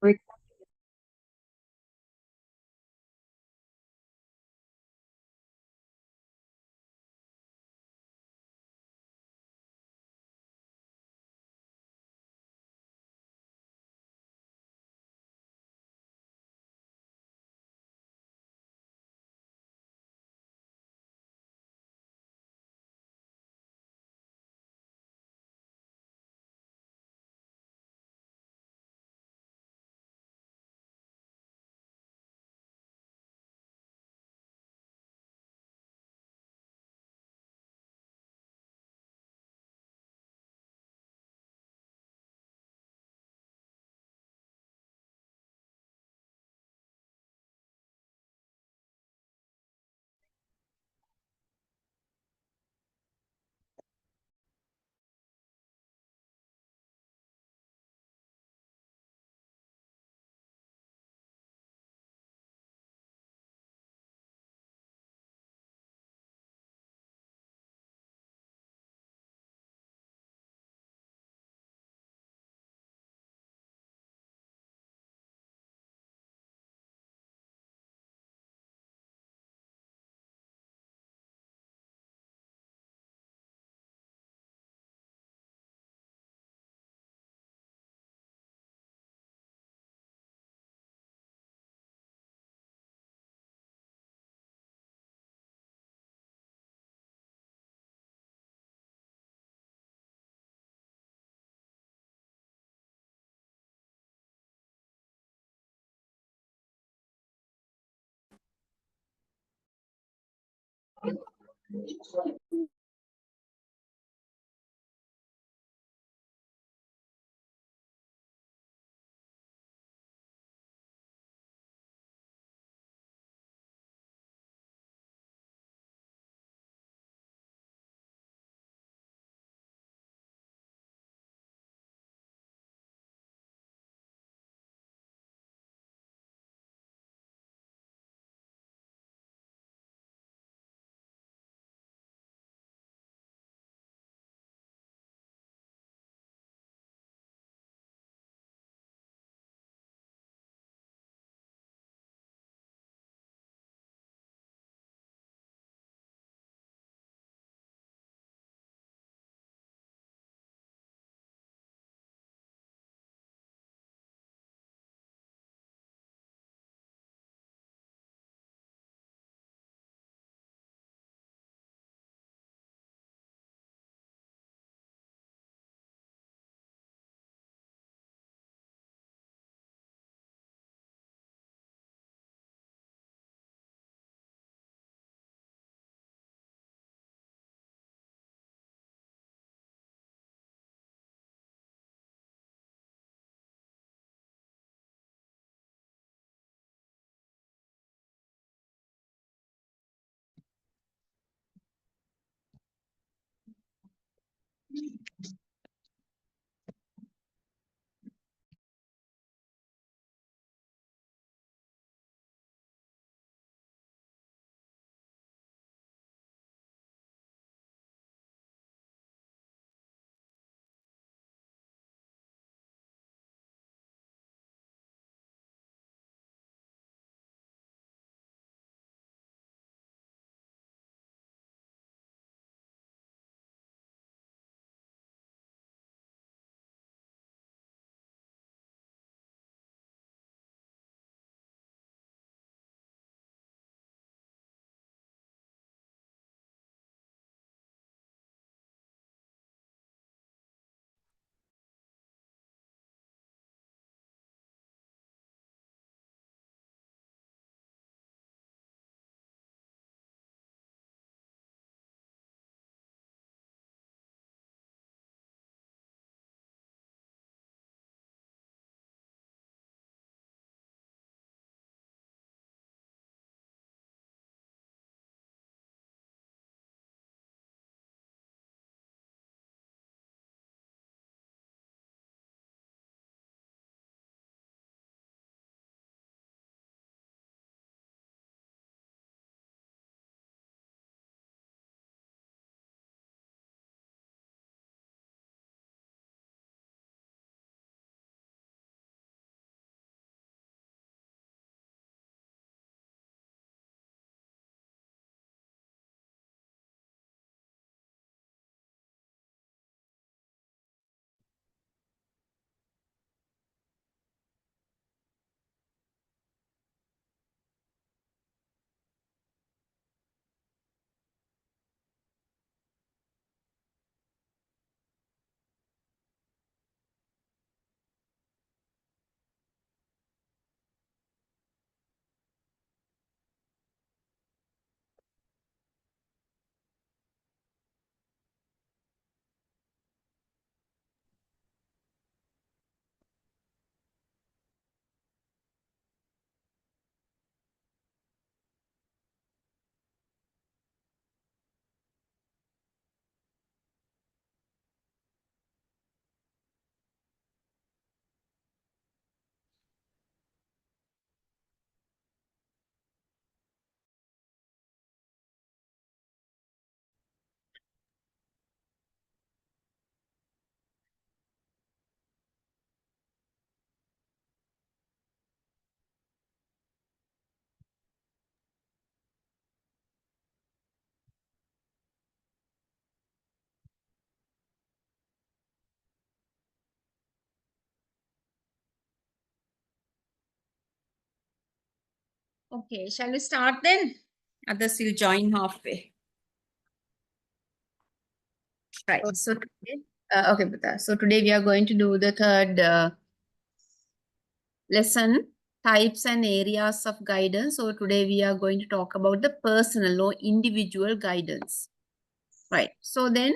We're Okay, shall we start then? Others will join halfway. Right. So today, okay, Bata. So today we are going to do the third lesson, types and areas of guidance. So today we are going to talk about the personal or individual guidance. Right. So then,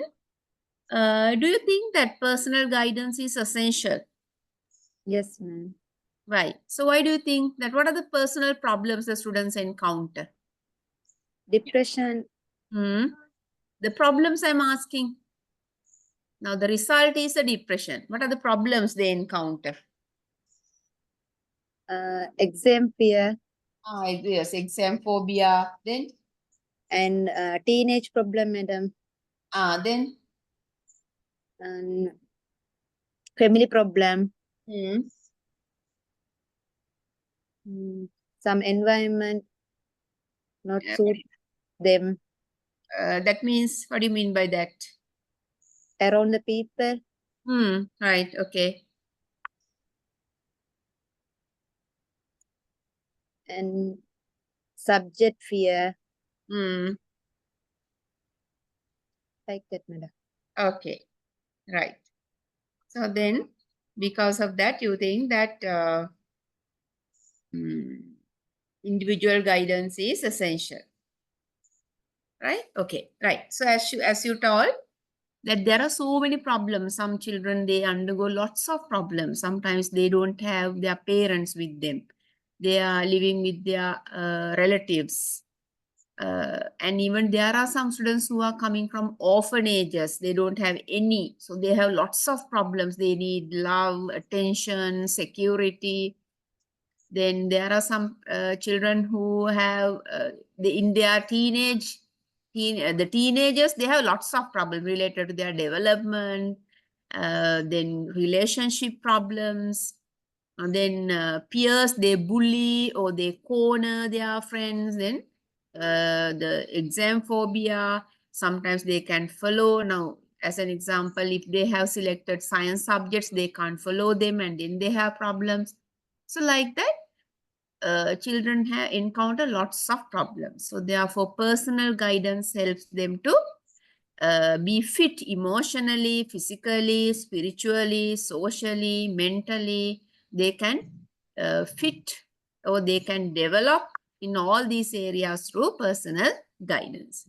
do you think that personal guidance is essential? Yes, ma'am. Right. So why do you think that? What are the personal problems the students encounter? Depression, The problems I'm asking. Now the result is a depression. What are the problems they encounter? exam fear, Yes, exam phobia. Then, and teenage problem, madam, then, and family problem, hmm. some environment not Uh, suit them, that means, what do you mean by that? around the people, Right, okay. and subject fear, Hmm, like that, madam. okay, right. So then, because of that, you think that hmm, individual guidance is essential, right? Okay, right. So as you told, that there are so many problems. Some children, they undergo lots of problems. Sometimes they don't have their parents with them. They are living with their relatives. And even there are some students who are coming from orphanages. They don't have any. So they have lots of problems. They need love, attention, security. Then there are some children who have in their the teenagers, they have lots of problems related to their development, then relationship problems, and then peers, they bully or they corner their friends. Then the exam phobia, sometimes they can follow. Now, as an example, if they have selected science subjects, they can't follow them and then they have problems. So like that, children have encounter lots of problems. So therefore, personal guidance helps them to be fit emotionally, physically, spiritually, socially, mentally. They can fit or they can develop in all these areas through personal guidance.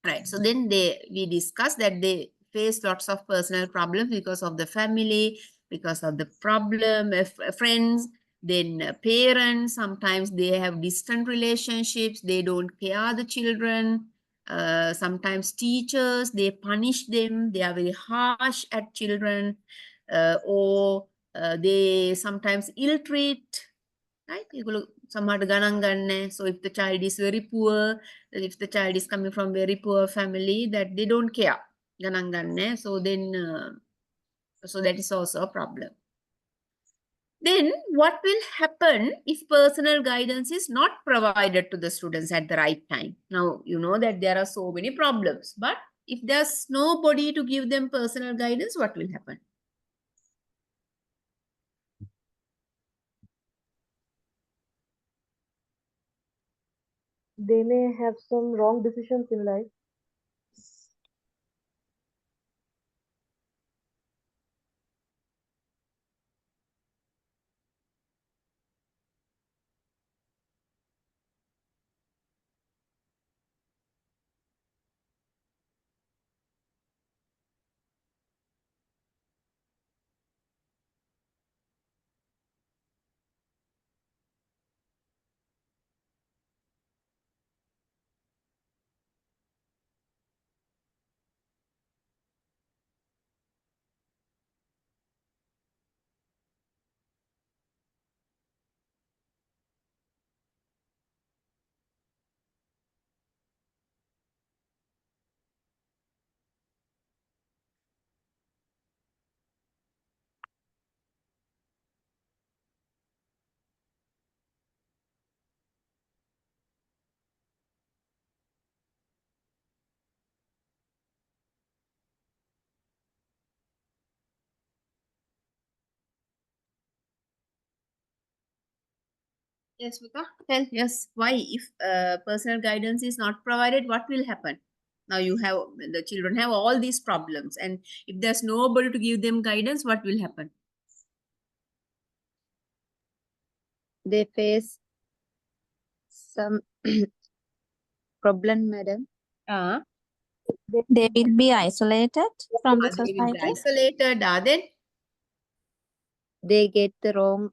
Right. So then we discussed that they face lots of personal problems because of the family, because of the problem, friends, then parents. Sometimes they have distant relationships. They don't care the children. Sometimes teachers, they punish them. They are very harsh at children, or they sometimes ill treat. Right? සමහරට ගණන් ගන්න. So if the child is very poor, if the child is coming from very poor family, that they don't care. ගණන් ගන්න. So then, so that is also a problem. Then what will happen if personal guidance is not provided to the students at the right time? Now, you know that there are so many problems, but if there's nobody to give them personal guidance, what will happen? They may have some wrong decisions in life. Yes, Vika, tell. Yes, why? If personal guidance is not provided, what will happen? Now you have the children have all these problems, and if there's nobody to give them guidance, what will happen? they face some problem, madam. Ah, They will be isolated from the they will be society. isolated. Then They get the wrong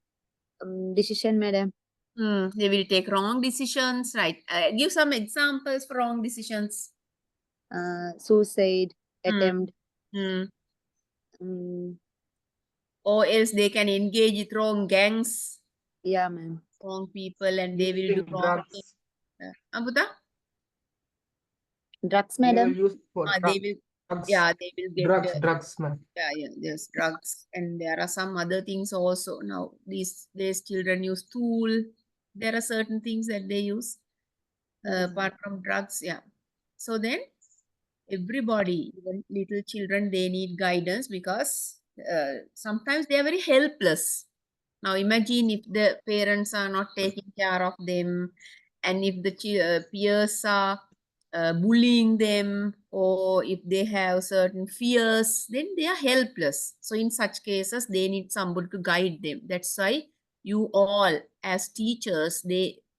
decision, madam. they will take wrong decisions. Right. Give some examples for wrong decisions. Suicide Hmm. attempt. Hmm. Or Or else they can engage with wrong gangs, yeah, ma'am. wrong people, and they will do Using wrong drugs. things. Ambuta? Drugs, They madam. will use for They will. drugs. Yeah, they will get. Drugs, man. Yeah, there's drugs, and there are some other things also. Now, these children use tool. There are certain things that they use apart from drugs. Yeah. So then, everybody, even little children, they need guidance because sometimes they are very helpless. Now, imagine if the parents are not taking care of them, and if the peers are bullying them, or if they have certain fears, then they are helpless. So, in such cases, they need somebody to guide them. That's why you all, as teachers,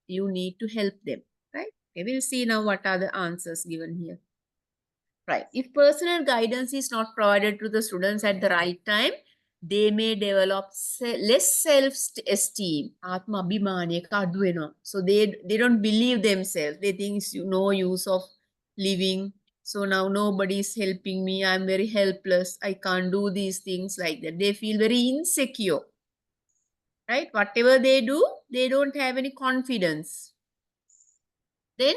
you need to help them, right? Okay, we'll see now what are the answers given here. Right. If personal guidance is not provided to the students at the right time, they may develop less self-esteem. Atma abhimaneka adu වෙනවා. So they don't believe themselves. They think it's no use of living. So now nobody is helping me. I'm very helpless. I can't do these things like that. They feel very insecure. Right? Whatever they do, they don't have any confidence. Then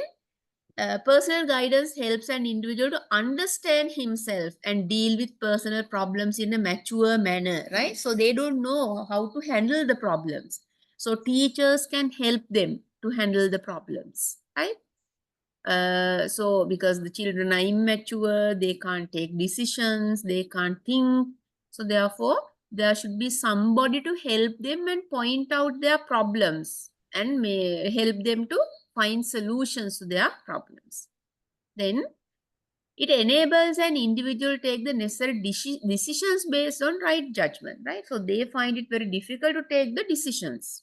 personal guidance helps an individual to understand himself and deal with personal problems in a mature manner, right? So they don't know how to handle the problems. So teachers can help them to handle the problems, right? So because the children are immature, they can't take decisions, they can't think. So therefore, there should be somebody to help them and point out their problems and may help them to find solutions to their problems. Then it enables an individual to take the necessary decisions based on right judgment, right? So they find it very difficult to take the decisions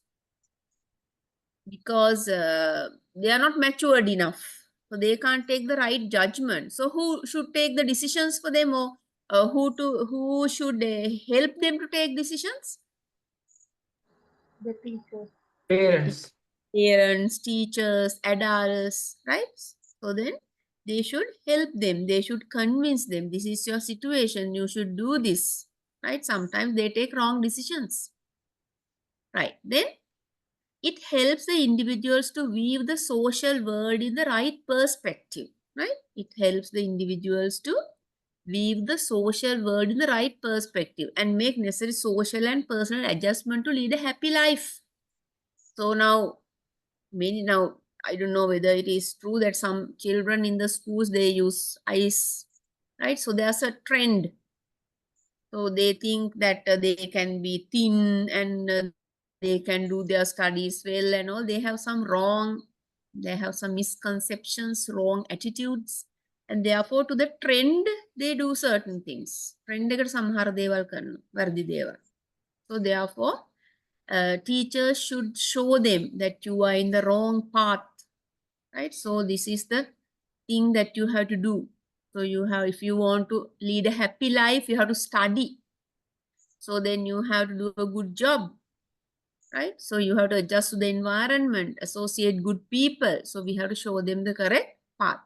because they are not matured enough. So they can't take the right judgment. So who should take the decisions for them, or who should help them to take decisions? The teachers. Parents. Parents, teachers, adults, right? So then they should help them. They should convince them, this is your situation, you should do this, right? Sometimes they take wrong decisions, right? Then it helps the individuals to view the social world in the right perspective, right? It helps the individuals to view the social world in the right perspective and make necessary social and personal adjustment to lead a happy life. So now, I don't know whether it is true that some children in the schools, they use ice, right? So there's a trend. So they think that they can be thin and they can do their studies well and all. They have some misconceptions, wrong attitudes, and therefore to the trend they do certain things. Trend එකට සමහර දේවල් කරනවා, වැරදි දේවල්. So therefore teachers should show them that you are in the wrong path, right? So this is the thing that you have to do. So if you want to lead a happy life, you have to study. So then you have to do a good job, right? So you have to adjust to the environment, associate good people. So we have to show them the correct path.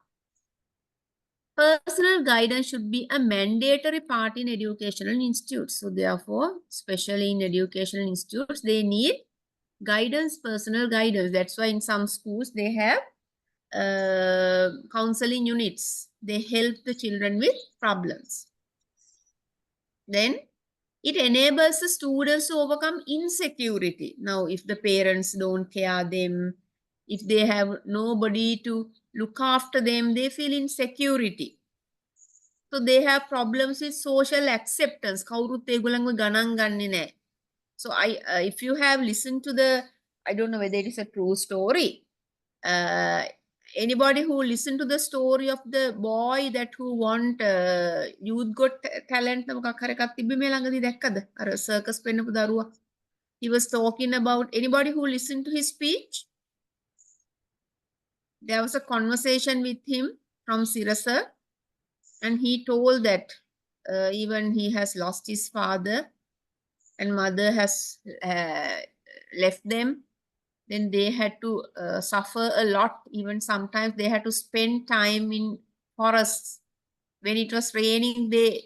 Personal guidance should be a mandatory part in educational institutes. So therefore, especially in educational institutes, they need guidance, personal guidance. That's why in some schools they have counseling units. They help the children with problems. Then it enables the students to overcome insecurity. Now, if the parents don't care them, if they have nobody to look after them, they feel insecurity. So they have problems with social acceptance. කවුරුත් ඒගොල්ලන්ව ගණන් ගන්නෙ නැහැ. So if you have listened to I don't know whether it is a true story. Anybody who listened to the story of the boy that who want youth got talent මොකක් හරි එකක් තිබ්බේ මේ ළඟදී දැක්කද? අර circus පෙන්නපු දරුවා. He was talking about, anybody who listened to his speech? There was a conversation with him from Sirasa, and he told that even he has lost his father and mother has left them. Then they had to suffer a lot. Even sometimes they had to spend time in forests. When it was raining, they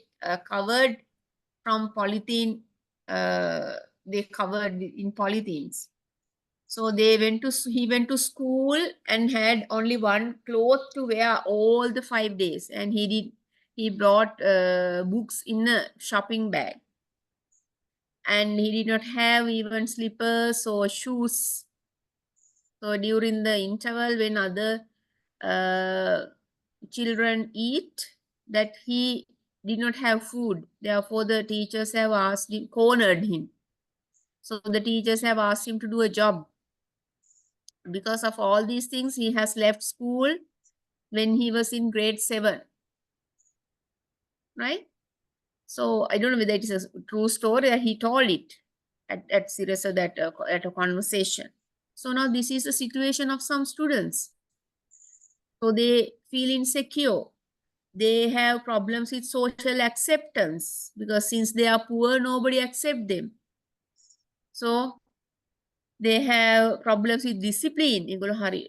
covered from polythene. They covered in polythenes. So he went to school and had only one cloth to wear all the 5 days. And he brought books in a shopping bag. And he did not have even slippers or shoes. So during the interval when other children eat, that he did not have food. Therefore, the teachers have asked him, cornered him. So the teachers have asked him to do a job. Because of all these things, he has left school when he was in grade 7. Right? So I don't know whether it is a true story or he told it at Sirasa that at a conversation. So now this is the situation of some students. So they feel insecure. They have problems with social acceptance because since they are poor, nobody accepts them. So they have problems with discipline. ඒගොල්ලෝ හරි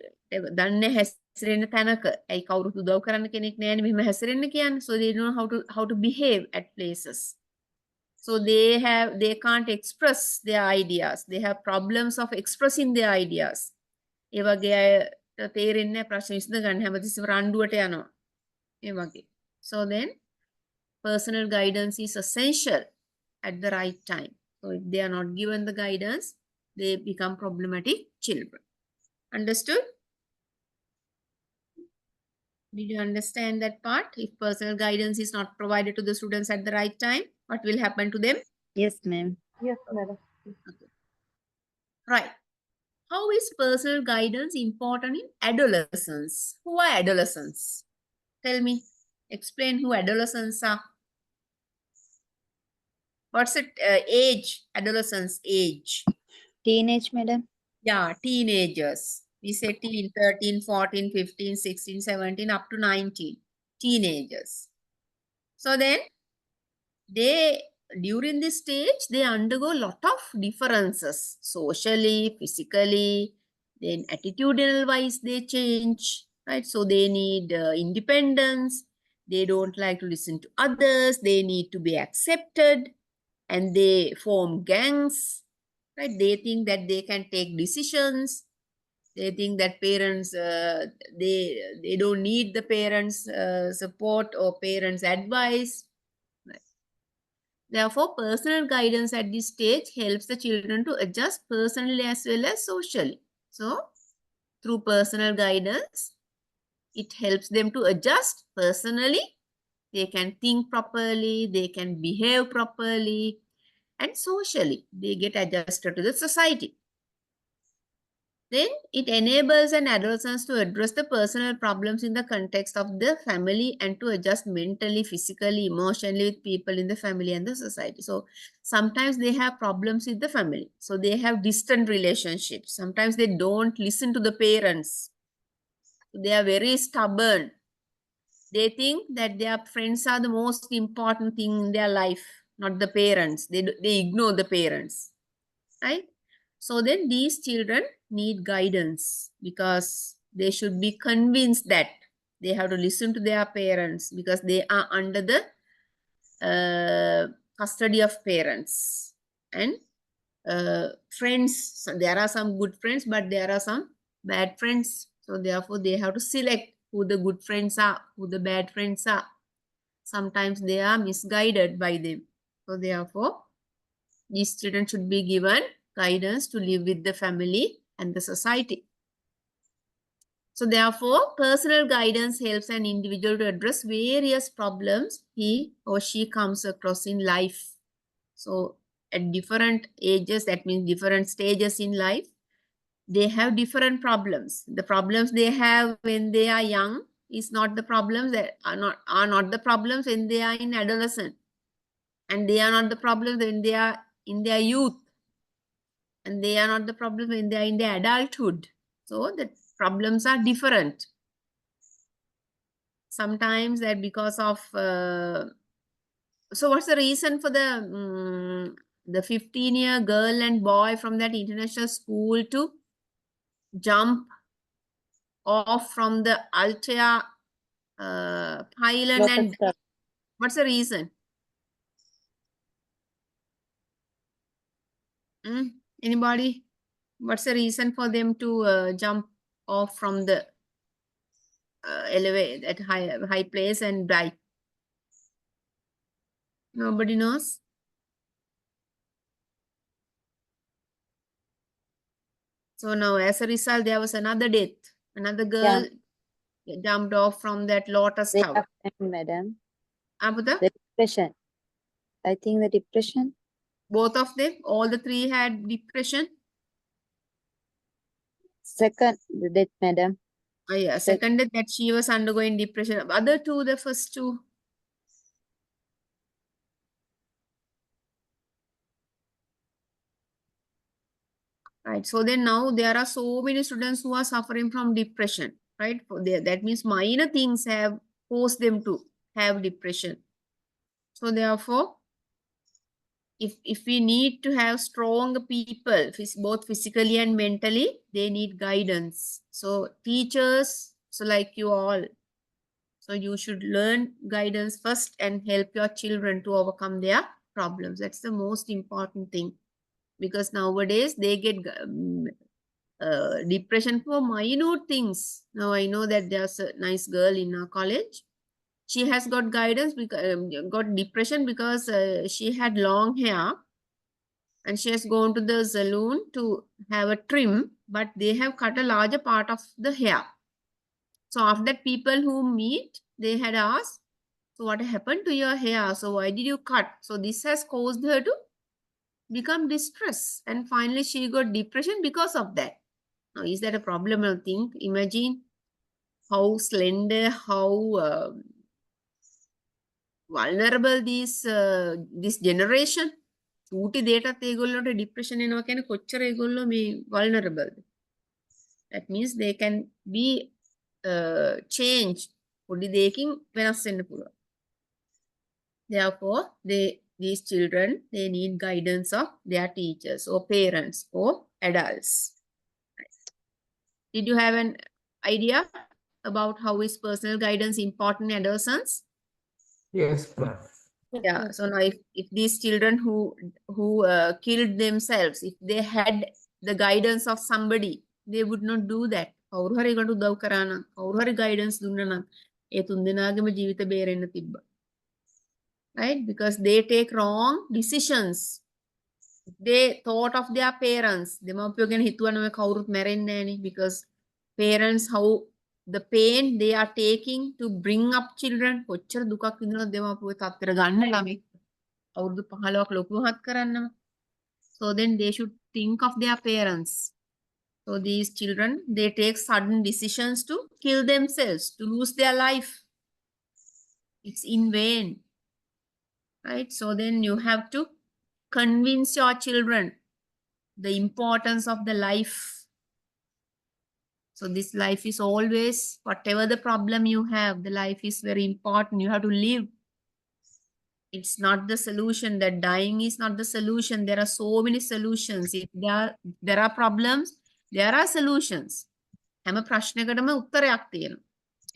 දන්නේ හැසිරෙන්න තැනක. ඇයි කවුරුත් උදව් කරන්න කෙනෙක් නැහැනේ මෙහෙම හැසිරෙන්න කියන්නේ. So they know how to behave at places. So they can't express their ideas. They have problems of expressing their ideas. ඒ වගේ අය තේරෙන්නේ නැහැ ප්‍රශ්න විසඳ ගන්න හැමතිස්සෙම රණ්ඩුවට යනවා. ඒ වගේ. So then personal guidance is essential at the right time. So if they are not given the guidance, they become problematic children. Understood? Did you understand that part? If personal guidance is not provided to the students at the right time, what will happen to them? Yes, ma'am. Yes, madam. Okay. Right. How is personal guidance important in adolescence? Who are adolescents? Tell me. Explain who adolescents are. What's it age? Adolescence age. Teenage, madam. Yeah, teenagers. We say teen, 13, 14, 15, 16, 17, up to 19. Teenagers. So then, during this stage, they undergo a lot of differences. Socially, physically, then attitudinal wise, they change. Right? So they need independence. They don't like to listen to others. They need to be accepted. And they form gangs. Right? They think that they can take decisions. They think that parents, they don't need the parents' support or parents' advice. Right. Therefore, personal guidance at this stage helps the children to adjust personally as well as socially. So, through personal guidance, it helps them to adjust personally. They can think properly, they can behave properly, and socially, they get adjusted to the society. Then it enables an adolescent to address the personal problems in the context of the family and to adjust mentally, physically, emotionally with people in the family and the society. So sometimes they have problems with the family. So they have distant relationships. Sometimes they don't listen to the parents. They are very stubborn. They think that their friends are the most important thing in their life, not the parents. They ignore the parents, right? So then these children need guidance because they should be convinced that they have to listen to their parents because they are under the custody of parents. And friends, so there are some good friends, but there are some bad friends. So therefore they have to select who the good friends are, who the bad friends are. Sometimes they are misguided by them. So therefore, these children should be given guidance to live with the family and the society. So therefore, personal guidance helps an individual to address various problems he or she comes across in life. So at different ages, that means different stages in life, they have different problems. The problems they have when they are young is not the problems that are not the problems when they are in adolescent. And they are not the problems when they are in their youth. and they are not the problem when they are in their adulthood. So the problems are different. Sometimes that because of so what's the reason for the 15-year girl and boy from that international school to jump off from the Altea pylon, and Rocket. what's the reason? Anybody? What's the reason for them to jump off from the elevate at high place and die? Nobody knows. So now, as a result, there was another death. Another girl jumped off from that Lotus They Tower. have time, madam. Abuda? The depression. I think the depression. Both of them, all the three had depression. Second, the death, madam. Yeah, second death that she was undergoing depression. Other two, the first two. Right. So then now there are so many students who are suffering from depression. Right. That means minor things have caused them to have depression. So therefore, if we need to have strong people, both physically and mentally, they need guidance. So teachers, so like you all, so you should learn guidance first and help your children to overcome their problems. That's the most important thing, because nowadays they get depression for minute things. Now I know that there's a nice girl in our college. She has got guidance because got depression because she had long hair, and she has gone to the salon to have a trim, but they have cut a larger part of the hair. So after that, people who meet, they had asked, so what happened to your hair? So why did you cut? So this has caused her to become distressed, and finally she got depression because of that. Now, is that a problem? I think. Imagine how slender, how vulnerable this generation. චූටි දේටත් ඒගොල්ලොන්ට depression එනවා කියන්නේ කොච්චර ඒගොල්ලෝ මේ vulnerable. That means they can be changed. පොඩි දෙයකින් වෙනස් වෙන්න පුළුවන්. Therefore, these children, they need guidance of their teachers or parents or adults. Did you have an idea about how is personal guidance important in adolescence? Yes, ma'am. Yeah. So now, if these children who killed themselves, if they had the guidance of somebody, they would not do that. කවුරු හරි ඒකට උදව් කරා නම්, කවුරු හරි guidance දුන්නා නම්, ඒ තුන්දෙනාගේම ජීවිත බේරෙන්න තිබ්බා. Right? Because they take wrong decisions. They thought of their parents. දෙමව්පියෝ ගැන හිතුවනම් කවුරුත් මැරෙන්නේ නැහනේ, because parents, how the pain they are taking to bring up children. කොච්චර දුකක් විඳිනවද දෙමව්පියෝ තත්තර ගන්න ළමයි. අවුරුදු 15ක් ලොකුමහත් කරන්නම. So then they should think of their parents. So these children, they take sudden decisions to kill themselves, to lose their life. It's in vain. Right? So then you have to convince your children the importance of the life. So this life is always, whatever the problem you have, the life is very important. You have to live. It's not the solution. That dying is not the solution. There are so many solutions. If there are problems, there are solutions. හැම ප්‍රශ්නයකටම උත්තරයක් තියෙනවා.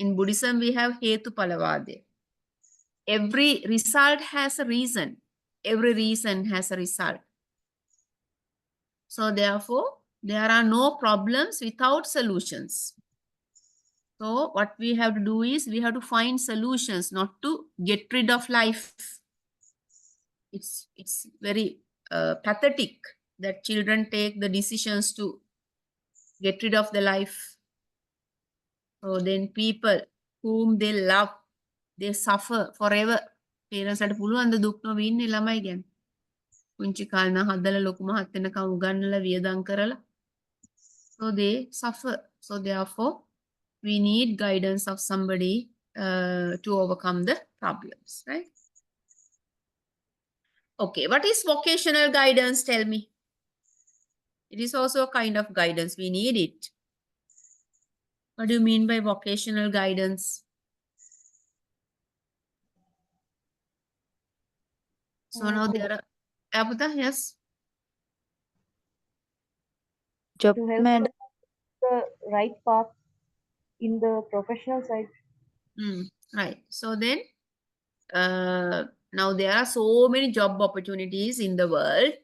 In Buddhism, we have හේතුඵලවාදය. Every result has a reason. Every reason has a result. So therefore, there are no problems without solutions. So what we have to do is we have to find solutions, not to get rid of life. It's very pathetic that children take the decisions to get rid of the life. So then people whom they love, they suffer forever. Parents අට පුළුවන් ද දුක් නොවී ඉන්න ළමයි ගැන. පුංචි කාලේ නම් හදලා ලොකු මහත් වෙනකම් උගන්වලා වියදම් කරලා. So they suffer. So therefore, we need guidance of somebody to overcome the problems, right? Okay, what is vocational guidance? Tell me. It is also a kind of guidance. We need it. What do you mean by vocational guidance? So now there are, Apudha, yes. Job, To help madam. the right path in the professional side. Right. So then, now there are so many job opportunities in the world,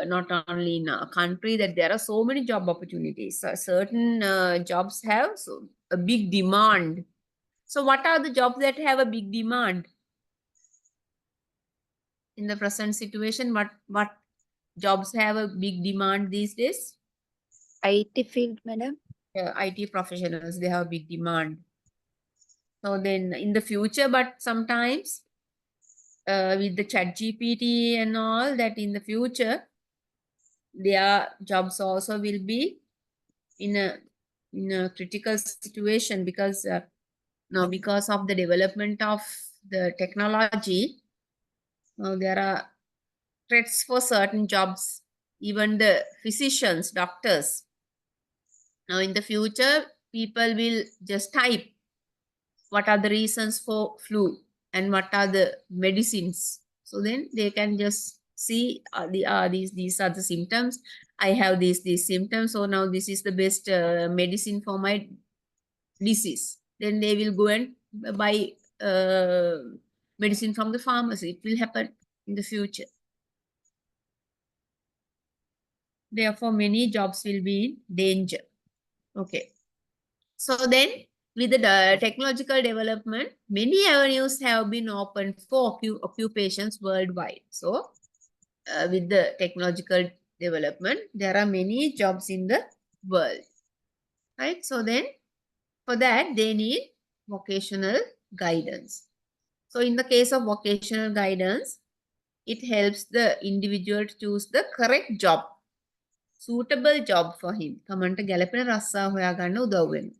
not only in our country, that there are so many job opportunities. So certain jobs have a big demand. So what are the jobs that have a big demand in the present situation? What jobs have a big demand these days? IT field, madam. IT professionals, they have a big demand. So then in the future, but sometimes with the chat GPT and all that, in the future, their jobs also will be in a critical situation, because now because of the development of the technology, now there are threats for certain jobs, even the physicians, doctors. Now in the future, people will just type what are the reasons for flu and what are the medicines. So then they can just see these are the symptoms. I have these symptoms. So now this is the best medicine for my disease. Then they will go and buy medicine from the pharmacy. It will happen in the future. Therefore, many jobs will be in danger. Okay. So then, with the technological development, many avenues have been opened for occupations worldwide. So, with the technological development, there are many jobs in the world, right? So then, for that, they need vocational guidance. So, in the case of vocational guidance, it helps the individual to choose the correct job, suitable job for him. තමන්ට ගැලපෙන රස්සා හොයාගන්න උදව් වෙනවා.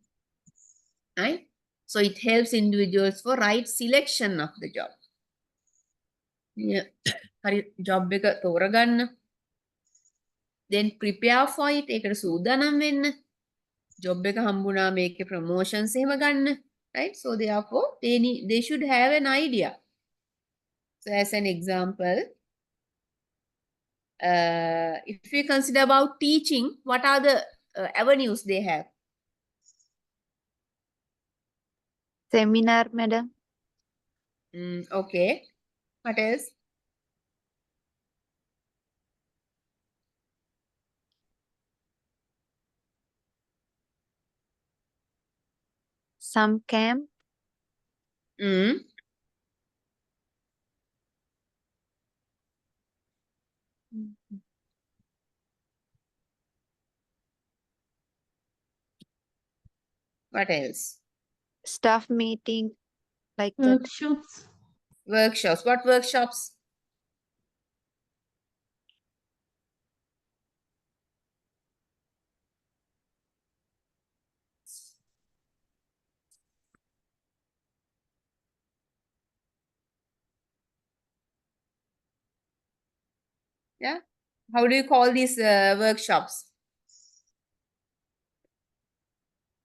Right? So it helps individuals for right selection of the job. Yeah. Job එක තෝරගන්න. Then prepare for it. ඒකට සූදානම් වෙන්න. Job එක හම්බුණා මේකේ promotions එහෙම ගන්න. Right? So therefore they should have an idea. So as an example, if we consider about teaching, what are the avenues they have? Seminar, madam. Okay. What else? Some camp. Mm. What else? Staff meeting, like that. Workshops. Workshops. What workshops? Yeah. How do you call these workshops?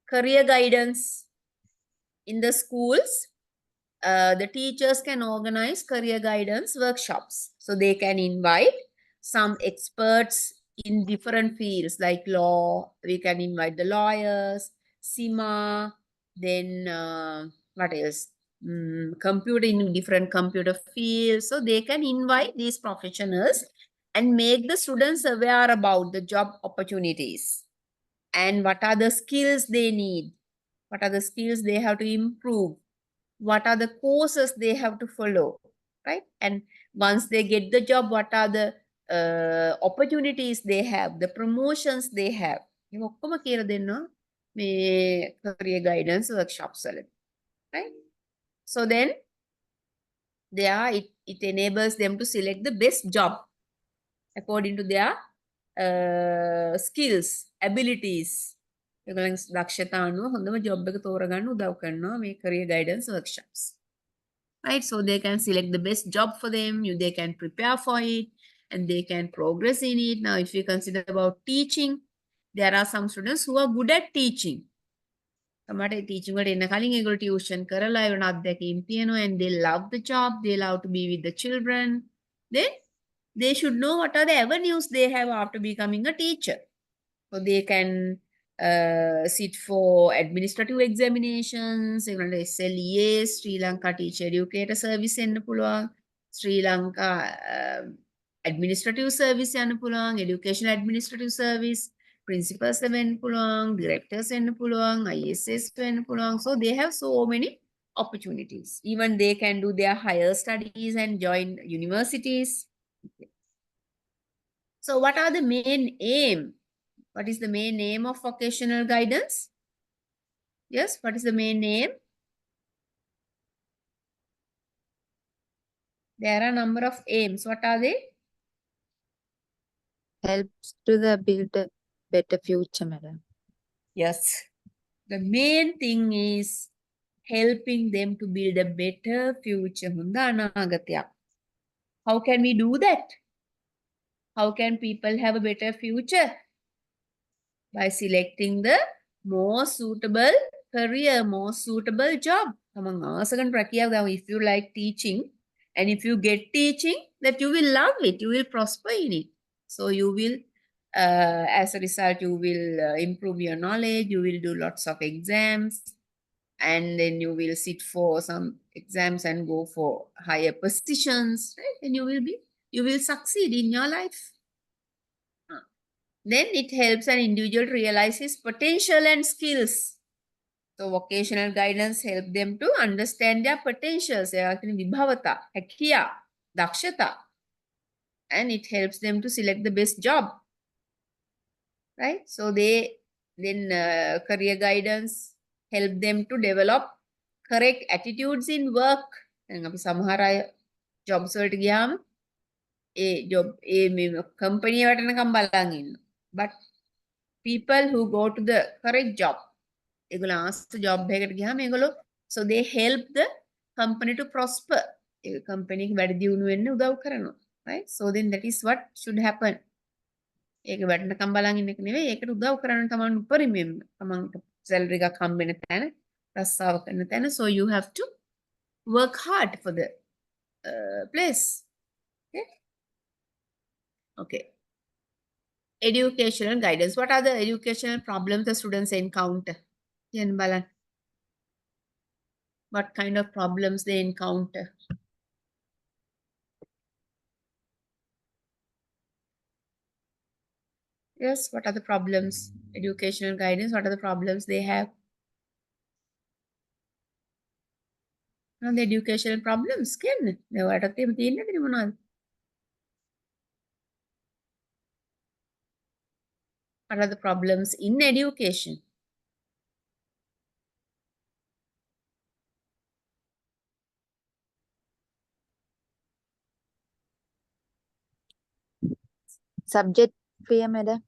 Career guidance. In the schools, the teachers can organize career guidance workshops. So they can invite some experts in different fields like law. We can invite the lawyers, SIMA, then what else? Computer, in different computer fields. So they can invite these professionals and make the students aware about the job opportunities and what are the skills they need, what are the skills they have to improve, what are the courses they have to follow, right? And once they get the job, what are the opportunities they have, the promotions they have. මේ ඔක්කොම කියලා දෙනවා මේ career guidance workshops වල, right? So then there it enables them to select the best job according to their skills, abilities. ඒගොල්ලන්ගේ දක්ෂතා අනුව හොඳම ජොබ් එක තෝරගන්න උදව් කරනවා මේ career guidance workshops. Right? So they can select the best job for them, they can prepare for it, and they can progress in it. Now, if you consider about teaching, there are some students who are good at teaching. සමහරට teaching වලට එන්න කලින් ඒගොල්ලෝ tuition කරලා ඒගොල්ලෝ අත්දැකීම් තියෙනවා and they love the job, they love to be with the children. Then they should know what are the avenues they have after becoming a teacher. So they can sit for administrative examinations, ඒගොල්ලන්ට SLEA, Sri Lanka Teacher Educator Service එන්න පුළුවන්, Sri Lanka Administrative Service යන්න පුළුවන්, Education Administrative Service, Principals වෙන්න පුළුවන්, Directors වෙන්න පුළුවන්, ISS වෙන්න පුළුවන්. So they have so many opportunities. Even they can do their higher studies and join universities. So what are the main aim? What is the main aim of vocational guidance? Yes, what is the main aim? There are a number of aims. What are they? Helps to the build a better future, madam. Yes. The main thing is helping them to build a better future. හොඳ අනාගතයක්. How can we do that? How can people have a better future? By selecting the more suitable career, more suitable job. තමන් ආසකන රැකියාව ගාව. If you like teaching and if you get teaching, that you will love it, you will prosper in it. So you will, as a result, you will improve your knowledge, you will do lots of exams, and then you will sit for some exams and go for higher positions, right? And you will succeed in your life. Then it helps an individual realize his potential and skills. So vocational guidance help them to understand their potentials, vibhavata, හැකියා, දක්ෂතා. And it helps them to select the best job. Right? So career guidance help them to develop correct attitudes in work. දැන් අපි සමහර අය jobs වලට ගියාම company එකට නිකන් බලන් ඉන්නවා. But people who go to the correct job, ඒගොල්ලෝ ආස්ත job එකකට ගියාම ඒගොල්ලෝ so they help the company to prosper. A company එක වැඩි දියුණු වෙන්න උදව් කරනවා. Right? So then that is what should happen. ඒක වැඩනකම් බලන් ඉන්න එක නෙවෙයි, ඒකට උදව් කරන්න තමන් උපරිමයෙන් තමන්ට salary එකක් හම්බ වෙන තැන, රස්සාව කරන තැන. So you have to work hard for the place. Okay? Okay. Educational guidance. What are the educational problems the students encounter? Yen balan. What kind of problems they encounter? Yes, what are the problems? Educational guidance, what are the problems they have? The educational problems, can what are the problems in education? Subject fear, madam.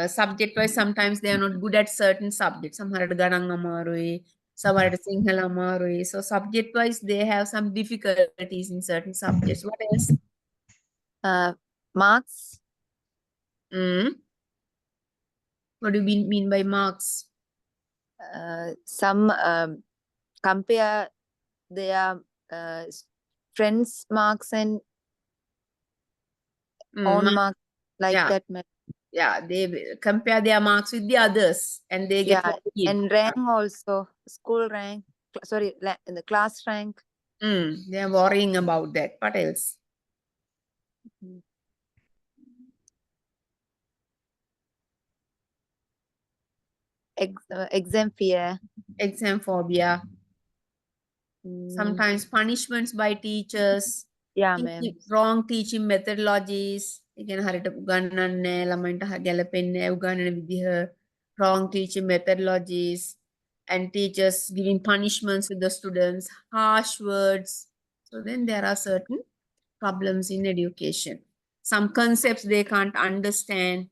Subject wise, sometimes they are not good at certain subjects. සමහරට ගණන් අමාරුයි, සමහරට සිංහල අමාරුයි. So subject wise, they have some difficulties in certain subjects. What else? Marks. What do you mean by marks? Some compare their friends' marks and own marks like yeah. that, madam. Yeah, they compare their marks with the others and they get Yeah, worried. and rank also, school rank, sorry, the class rank. They are worrying about that. What else? Exam fear. Exam phobia. Sometimes punishments by teachers. Yeah, ma'am. Wrong teaching methodologies. ඉගෙන හරියට උගන්වන්නේ ළමයින්ට ගැලපෙන්නේ උගන්වන විදිහ. Wrong teaching methodologies. And teachers giving punishments to the students. Harsh words. So then there are certain problems in education. Some concepts they can't understand.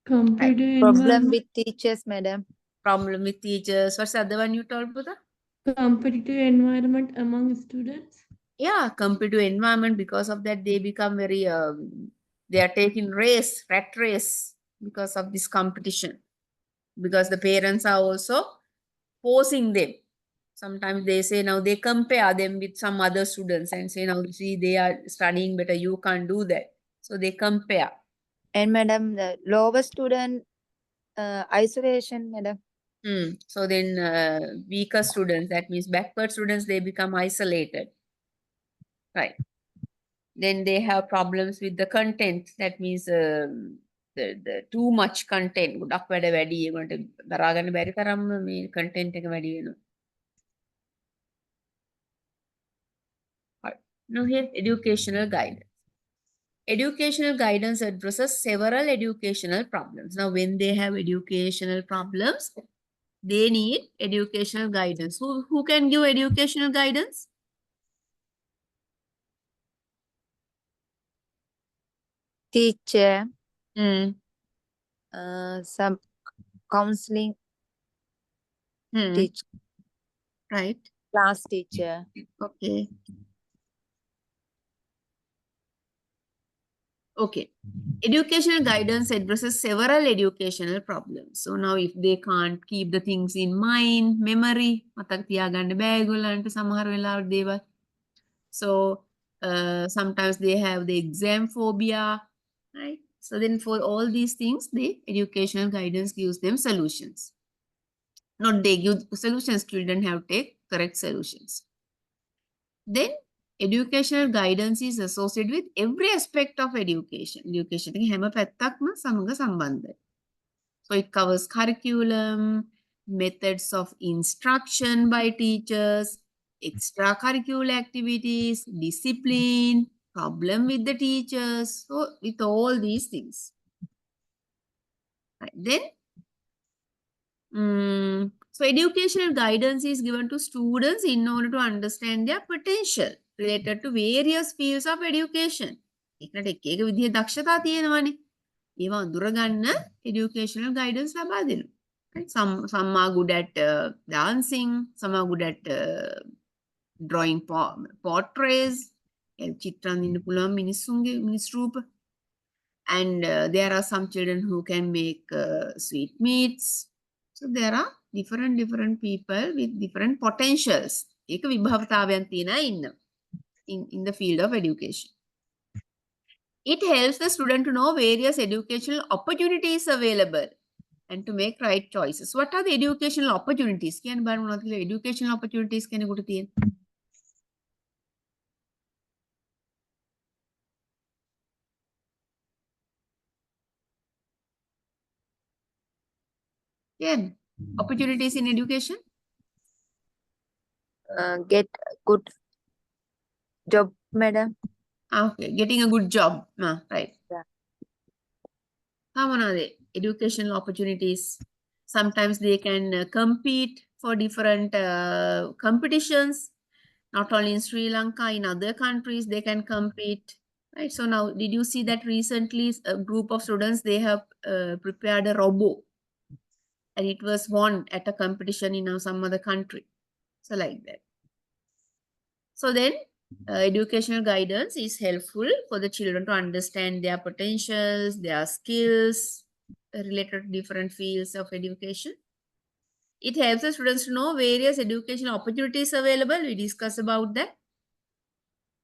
Problem with teachers, madam. Problem with teachers. What's the other one you told, Buddha? Competitive environment among students. Yeah, competitive environment. Because of that, they become very, they are taking rat race because of this competition. Because the parents are also forcing them. Sometimes they say now they compare them with some other students and say now see they are studying better, you can't do that. So they compare. And madam, the lower student isolation, madam. So then weaker students, that means backward students, they become isolated. Right. Then they have problems with the content. That means the too much content. ගොඩක් වැඩ වැඩි ඒකට දරා ගන්න බැරි තරම්ම මේ content එක වැඩි වෙනවා. Right. Now here educational guidance. Educational guidance addresses several educational problems. Now when they have educational problems, they need educational guidance. Who can give educational guidance? Teacher, Hmm. some counseling Hmm. teacher, Right. class teacher. Okay. Okay. Educational guidance addresses several educational problems. So now if they can't keep the things in mind, memory, මතක තියාගන්න බෑ ඒගොල්ලන්ට සමහර වෙලාවට දේවල්. So sometimes they have the exam phobia, right? So then for all these things, the educational guidance gives them solutions. Not they give solutions, children have to take correct solutions. Then educational guidance is associated with every aspect of education. Education එකේ හැම පැත්තක්ම සමග සම්බන්ධයි. So it covers curriculum, methods of instruction by teachers, extracurricular activities, discipline, problem with the teachers. So with all these things. Right. Then so educational guidance is given to students in order to understand their potential related to various fields of education. එකට එක එක විදිහේ දක්ෂතා තියෙනවානේ. ඒවා අඳුරගන්න educational guidance ලබා දෙනවා. Right? Some are good at dancing, some are good at drawing portraits. චිත්‍රන් දින්න පුළුවන් මිනිස්සුන්ගේ මිනිස් රූප. And there are some children who can make sweet meats. So there are different people with different potentials. ඒක විභවතාවයන් තියෙනවා in the field of education. It helps the student to know various educational opportunities available and to make right choices. What are the educational opportunities? කියන්න බලන්න මොනවද කියලා educational opportunities කෙනෙකුට තියෙන. කියන්න. Opportunities in education? Get good job, madam. Okay, getting a good job. Right. Yeah. How are they? Educational opportunities. Sometimes they can compete for different competitions. Not only in Sri Lanka, in other countries, they can compete. Right. So now, did you see that recently a group of students, they have prepared a robot and it was won at a competition in some other country. So like that. So then educational guidance is helpful for the children to understand their potentials, their skills related to different fields of education. It helps the students to know various educational opportunities available. We discuss about that.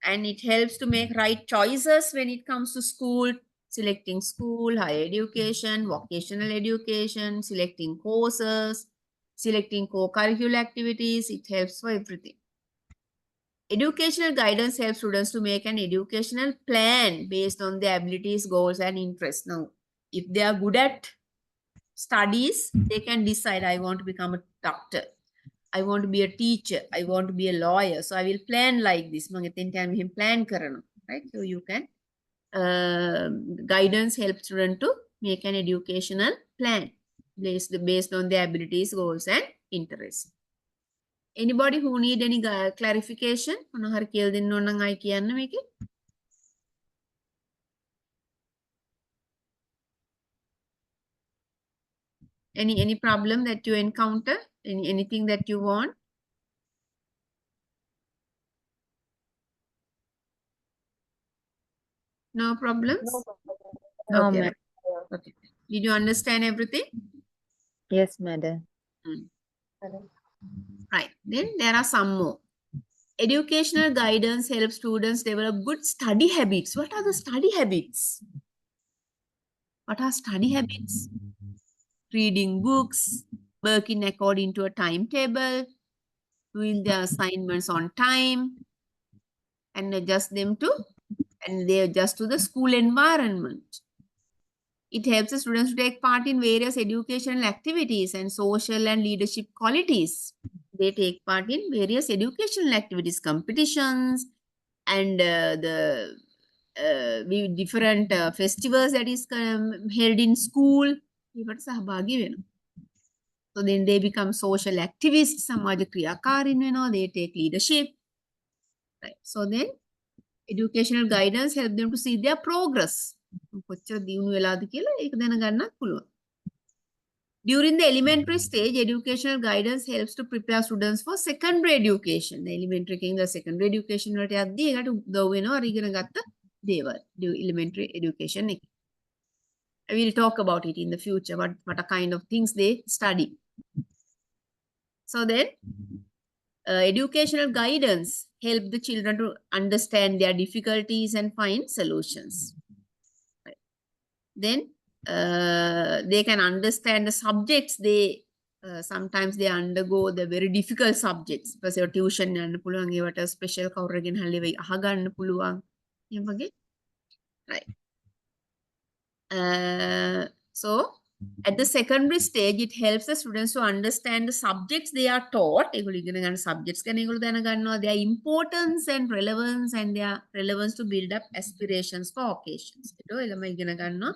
And it helps to make right choices when it comes to school, selecting school, higher education, vocational education, selecting courses, selecting co-curricular activities. It helps for everything. Educational guidance helps students to make an educational plan based on their abilities, goals, and interests. Now, if they are good at studies, they can decide, I want to become a doctor. I want to be a teacher. I want to be a lawyer. So I will plan like this. Plan karana, right? So you can, guidance helps students to make an educational plan based on their abilities, goals, and interests. Anybody who need any clarification? මොනවා හරි කියලා දෙන්න ඕන නම් අය කියන්න මේකේ. Any problem that you encounter? Anything that you want? No problems? No. No, Okay. ma'am. Okay. Did you understand everything? Yes, madam. Madam. Right. Then there are some more. Educational guidance helps students develop good study habits. What are the study habits? What are study habits? Reading books, working according to a timetable, doing their assignments on time, and they adjust to the school environment. It helps the students to take part in various educational activities and social and leadership qualities. They take part in various educational activities, competitions, and the different festivals that is held in school. ඒවට සහභාගී වෙනවා. So then they become social activists, සමාජ ක්‍රියාකාරීන් වෙනවා, they take leadership. Right. So then educational guidance help them to see their progress. කොච්චර දියුණු වෙලාද කියලා ඒක දැනගන්නත් පුළුවන්. During the elementary stage, educational guidance helps to prepare students for secondary education. The elementary එකෙන් secondary education වලට යද්දී ඒකට උදව් වෙනවා අර ඉගෙන ගත්ත දේවල්. Elementary education එක. I will talk about it in the future, what are kind of things they study. So then, educational guidance help the children to understand their difficulties and find solutions. Right. Then, they can understand the subjects sometimes they undergo the very difficult subjects. Because tuition යන්න පුළුවන් ඒවට special කවුරුගෙන හරි අහගන්න පුළුවන්. ඒ වගේ. Right. So at the secondary stage, it helps the students to understand the subjects they are taught. ඒගොල්ලෝ ඉගෙන ගන්න subjects ගැන ඒගොල්ලෝ දැනගන්නවා, their importance and relevance and their relevance to build up aspirations for occasions. ඒක ළමයි ඉගෙන ගන්නවා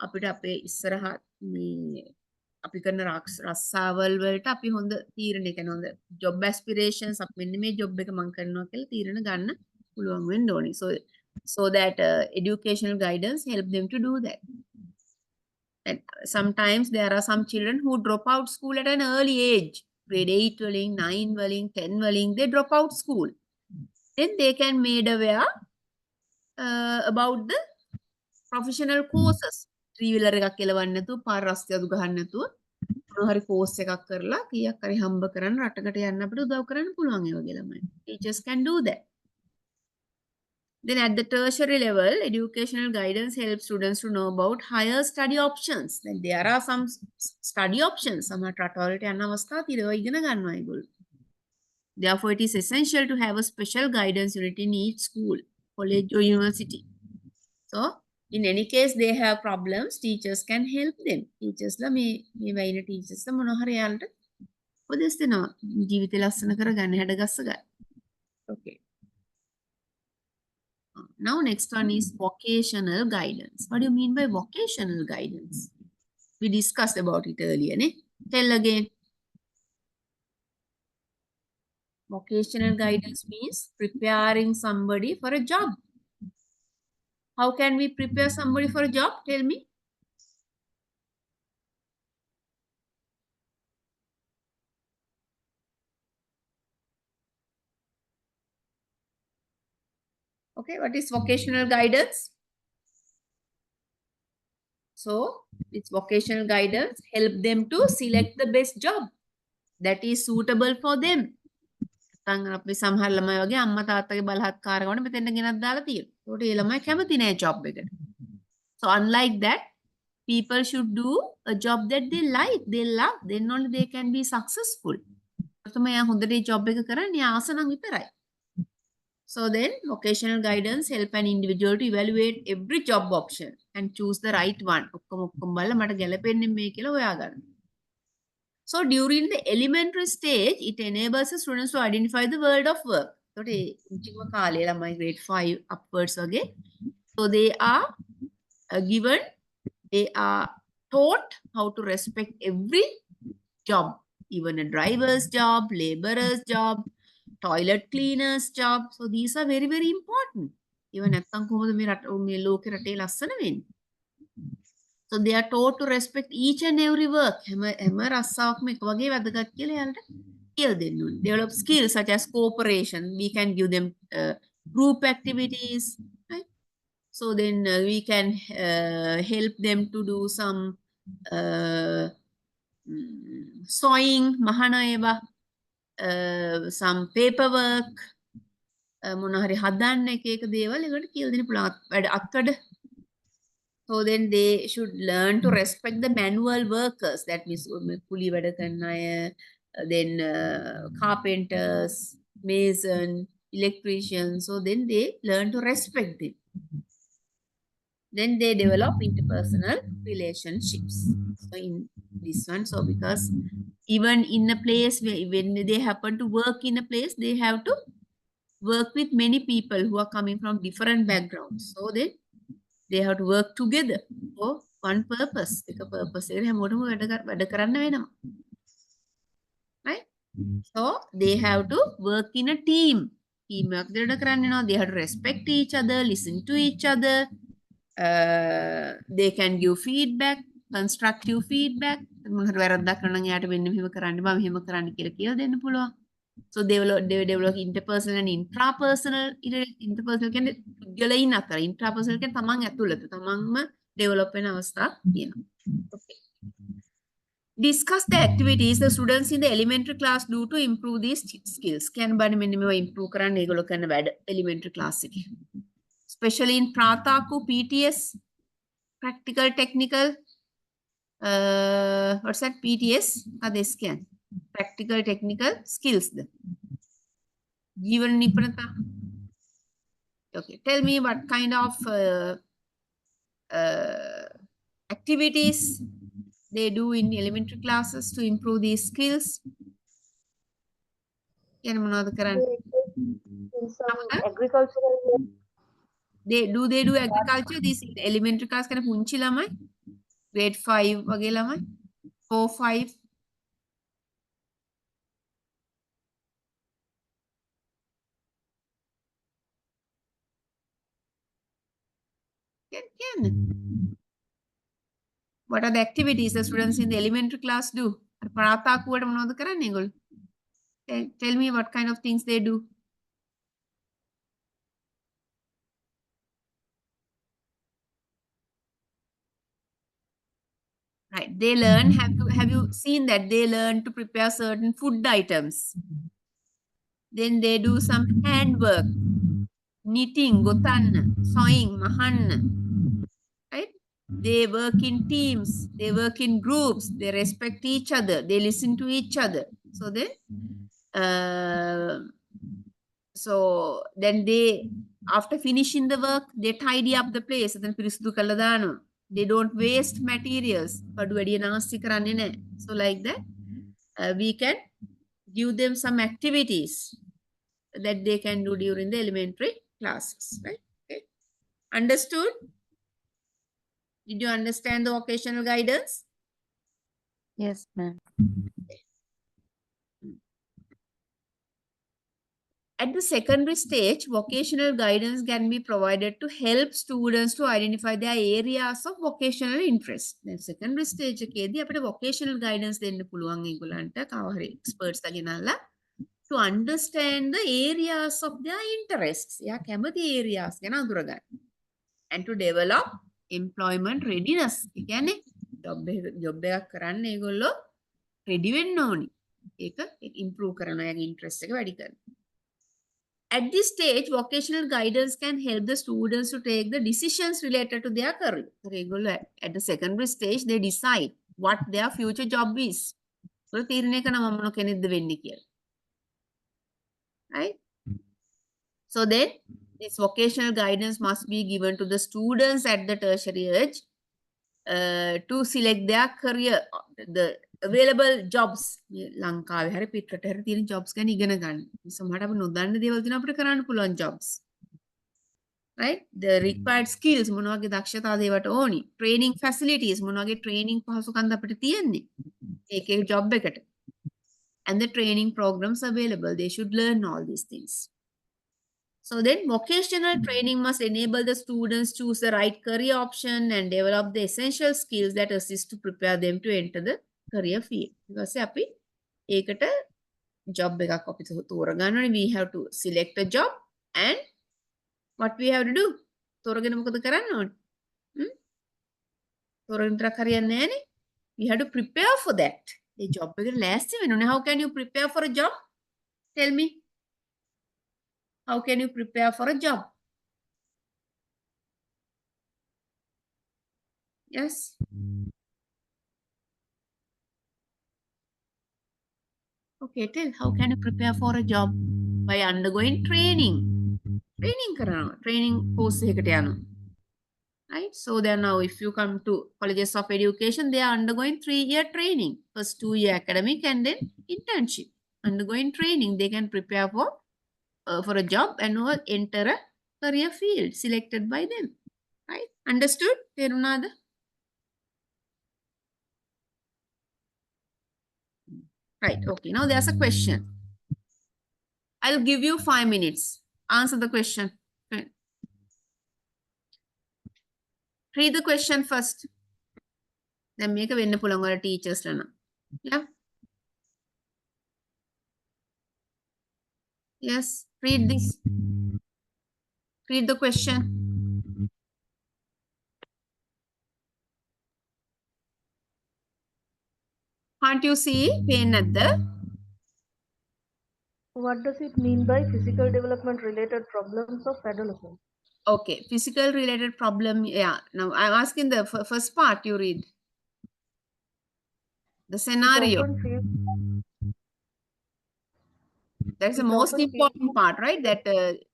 අපිට අපේ ඉස්සරහා මේ අපි කරන රස්සාවල් වලට අපි හොඳ තීරණ කරන හොඳ job aspirations අපි මෙන්න මේ job එක මම කරනවා කියලා තීරණ ගන්න පුළුවන් වෙන්න ඕනේ. So that educational guidance help them to do that. And sometimes there are some children who drop out school at an early age. Grade 8 වලින් 9 වලින් 10 වලින් they drop out school. Then they can made aware about the professional courses. Three-wheeler එකක් එලවන්න නැතුව පාර රස්තියදු ගහන්න නැතුව මොනවා හරි course එකක් කරලා කීයක් හරි හම්බ කරන් රටකට යන්න අපිට උදව් කරන්න පුළුවන් ඒ වගේ ළමයි. Teachers can do that. Then at the tertiary level, educational guidance helps students to know about higher study options. Then there are some study options. සමහර රටවලට යන අවස්ථා තියෙනවා ඉගෙන ගන්නවා ඒගොල්ලෝ. Therefore, it is essential to have a special guidance unit in each school, college or university. So, in any case, they have problems, teachers can help them. Teachers la මේ වයින teachers la මොනවා හරි යාලට උපදෙස් දෙනවා. ජීවිතය ලස්සන කරගන්න හැඩගස්ස ගන්න. Okay. Now, next one is vocational guidance. What do you mean by vocational guidance? We discussed about it earlier. Ne? Tell again. Vocational guidance means preparing somebody for a job. How can we prepare somebody for a job? Tell me. Okay, what is vocational guidance? So, it's vocational guidance help them to select the best job that is suitable for them. අපි සමහර ළමයි වගේ අම්මා තාත්තගේ බලහත්කාරකමට මෙතෙන්ට ගෙනත් දාලා තියෙනවා. ඒකට ඒ ළමයි කැමති නෑ job එකට. So unlike that, people should do a job that they like, they love, then only they can be successful. තමයි හොඳට job එක කරන්නේ ආස නම් විතරයි. So then, vocational guidance help an individual to evaluate every job option and choose the right one. ඔක්කොම බලලා මට ගැලපෙන්නේ මේ කියලා හොයාගන්න. So during the elementary stage, it enables the students to identify the world of work. So කාලේ ළමයි grade 5 upwards වගේ. So they are given, they are taught how to respect every job, even a driver's job, laborer's job, toilet cleaner's job. So these are very, very important. Even නැත්තම් කොහොමද මේ ලෝකේ රටේ ලස්සන වෙන්නේ? So they are taught to respect each and every work. හැම රස්සාවක්ම එක වගේ වැදගත් කියලා යාලට කියලා දෙන්න ඕනේ. Develop skills such as cooperation. We can give them group activities. Right? So then we can help them to do some sewing, mahana eva, some paperwork, මොනවා හරි හදන්න එක එක දේවල් ඒකට කියලා දෙන්න පුළුවන් වැඩ අත්කඩ. So then they should learn to respect the manual workers, that means කුලී වැඩ කරන අය, then carpenters, mason, electricians. So then they learn to respect them. Then they develop interpersonal relationships. So in this one, so because even in a place where when they happen to work in a place, they have to work with many people who are coming from different backgrounds. So they have to work together for one purpose. එක purpose එකට හැමෝටම වැඩ කරන්න වෙනවා. Right? So they have to work in a team. Team එකක් දෙකට කරන්න වෙනවා. They have to respect each other, listen to each other. They can give feedback, constructive feedback. මොනවාරි වැරද්දක් කරනවා නම් එයාට මෙන්න මෙහෙම කරන්න බෑ මෙහෙම කරන්න කියලා දෙන්න පුළුවන්. So they develop interpersonal and intrapersonal. Interpersonal කියන්නේ පුද්ගලයින් අතර, intrapersonal කියන්නේ තමන් ඇතුළත තමන්ම develop වෙන අවස්ථා තියෙනවා. Okay. Discuss the activities the students in the elementary class do to improve these skills. Can බණ මෙන්න මේවා improve කරන්න ඒගොල්ලෝ කරන වැඩ elementary class එකේ. Especially in Prataku, PTS, practical, technical, what's that, PTS, this can, practical, technical skills. Jivan Nipunata. Okay, tell me what kind of activities they do in elementary classes to improve these skills. In some agricultural they do agriculture. This elementary class kind of punchi lamai, grade 5 wage lamai, 4, 5. Can. What are the activities the students in the elementary class do? Parathakuwata මොනවද කරන්නේ ඒගොල්ලෝ? Tell me what kind of things they do. Right, they learn. Have you seen that they learn to prepare certain food items? Then they do some handwork, knitting, gotanna, sewing, mahanna. Right? They work in teams, they work in groups, they respect each other, they listen to each other. So then they, after finishing the work, they tidy up the place. Then පිරිසිදු කළා දානවා. They don't waste materials. කඩු වැඩි නාස්ති කරන්නේ නැහැ. So like that, we can give them some activities that they can do during the elementary classes. Right? Okay. Understood? Did you understand the vocational guidance? Yes, ma'am. At the secondary stage, vocational guidance can be provided to help students to identify their areas of vocational interest. The secondary stage එකේදී අපිට vocational guidance දෙන්න පුළුවන් ඒගොල්ලන්ට කව හරි experts ලා ගෙනල්ලා to understand the areas of their interests. එයා කැමති areas ගැන අඳුරගන්න. And to develop employment readiness. ඒ කියන්නේ job එකක් කරන්න ඒගොල්ලෝ ready වෙන්න ඕනි. ඒක improve කරන අයගේ interest එක වැඩි කරන්න. At this stage, vocational guidance can help the students to take the decisions related to their career. At the secondary stage, they decide what their future job is. Right? So then, this vocational guidance must be given to the students at the tertiary age to select their career, the available jobs. ලංකාවේ හරි පිටරට හරි තියෙන jobs ගැන ඉගෙන ගන්න. සමහරට අපි නොදන්න දේවල් තියෙනවා අපිට කරන්න පුළුවන් jobs. Right? The required skills මොන වගේ දක්ෂතාද ඒවට ඕනි. Training facilities මොන වගේ training පහසුකම් අපිට තියෙන්නේ. ඒක job එකට. And the training programs available. They should learn all these things. So then vocational training must enable the students choose the right career option and develop the essential skills that assist to prepare them to enter the career field. Because අපි ඒකට job එකක් අපි තෝරගන්න ඕනේ. We have to select a job and what we have to do? තොරගෙන මොකද කරන්න ඕනේ? තොරගෙන විතරක් හරියන්නේ නැහනේ. We have to prepare for that. A job එකට ලෑස්ති වෙන්න ඕනේ. How can you prepare for a job? Tell me. How can you prepare for a job? Yes. Okay, tell. How can you prepare for a job? By undergoing training. Training කරනවා. Training course එකකට යනවා. Right? So then now if you come to colleges of education, they are undergoing 3-year training. First 2-year academic and then internship. Undergoing training, they can prepare for a job and or enter a career field selected by them. Right? Understood? තේරුණාද? Right. Okay. Now there's a question. I'll give you 5 minutes. Answer the question. Okay. Read the question first. Then make a වෙන්න පුළුවන් ඔයාලා teachers ලා නම්. Yeah. Yes. Read this. Read the question. Can't you see? Pain at the. What does it mean by physical development related problems of adolescence? Okay. Physical related problem. Yeah. Now I'm asking the first part you read. The scenario. That's the it most often important part, right? That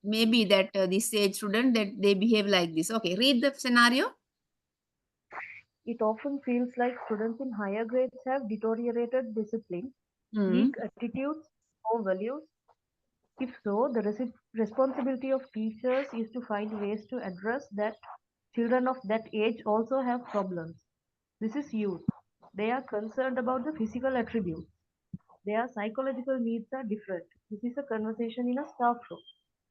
maybe that this age student that they behave like this. Okay. Read the scenario. It often feels like students in higher grades have deteriorated discipline, weak attitudes, or values. If so, the responsibility of teachers is to find ways to address that. Children of that age also have problems. This is youth. They are concerned about the physical attributes. Their psychological needs are different. This is a conversation in a staff room.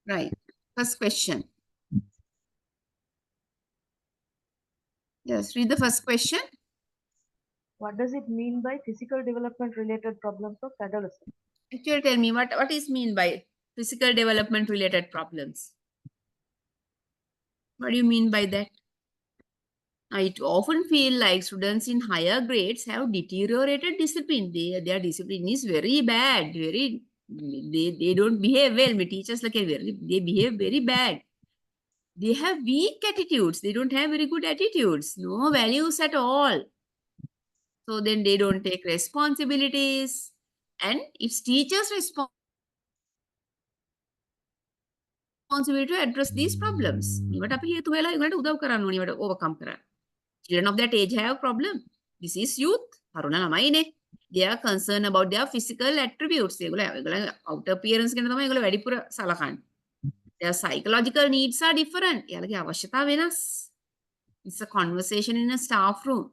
Right. First question. Yes, read the first question. What does it mean by physical development related problems of adolescence? Actually, tell me what is mean by physical development related problems? What do you mean by that? It often feel like students in higher grades have deteriorated discipline. Their discipline is very bad. They don't behave well. My teachers like they behave very bad. They have weak attitudes. They don't have very good attitudes. No values at all. So then they don't take responsibilities. And it's teachers' responsibility to address these problems. මේවට අපි හේතු වෙලා ඒගොල්ලන්ට උදව් කරන්න ඕනේ ඒවට overcome කරන්න. Children of that age have problem. This is youth. තරුණ ළමයිනේ. They are concerned about their physical attributes. ඒගොල්ලෝ outer appearance ගැන තමයි ඒගොල්ලෝ වැඩිපුර සලකන්නේ. Their psychological needs are different. එයාලගේ අවශ්‍යතා වෙනස්. It's a conversation in a staff room.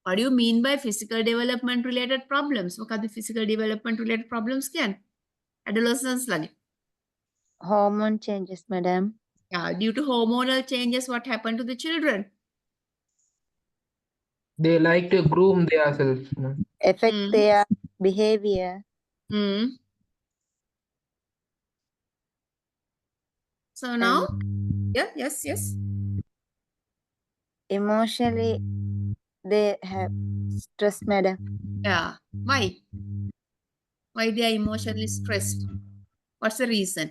What do you mean by physical development related problems? මොකක්ද physical development related problems කියන්නේ? Adolescents ළඟ. Hormone changes, madam. Yeah, due to hormonal changes, what happened to the children? They like to groom themselves. No? Affect their behavior. So now, yes. Emotionally, they have stress, madam. Yeah. Why? Why they are emotionally stressed? What's the reason?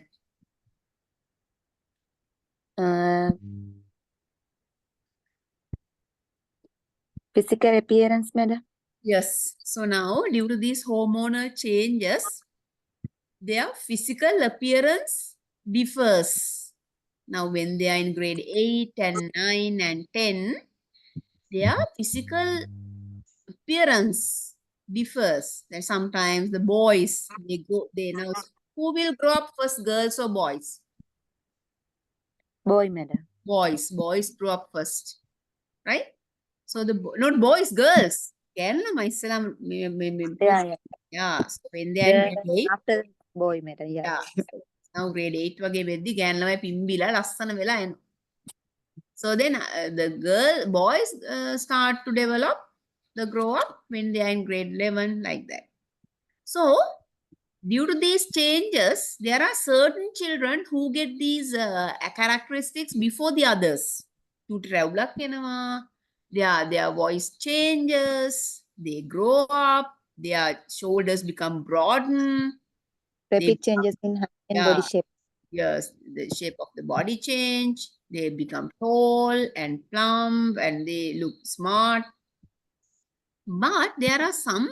Physical appearance, madam. Yes. So now, due to these hormonal changes, their physical appearance differs. Now, when they are in grade 8 and 9 and 10, their physical appearance differs. That sometimes the boys, they now, who will grow up first, girls or boys? Boy, madam. Boys grow up first, right? So not boys, girls. Yeah. So when they are in grade 8, After boy, madam. yeah. Now grade 8 වගේ වෙද්දි ගෑන් ළමයි පිම්බිලා ලස්සන වෙලා එනවා. So then the boys start to develop, the grow up when they are in grade 11 like that. So Due to these changes, there are certain children who get these characteristics before the others. Their voice changes, they grow up, their shoulders become broadened, they Rapid changes in height and body yeah, shape. yes, the shape of the body change, they become tall and plump and they look smart. But there are some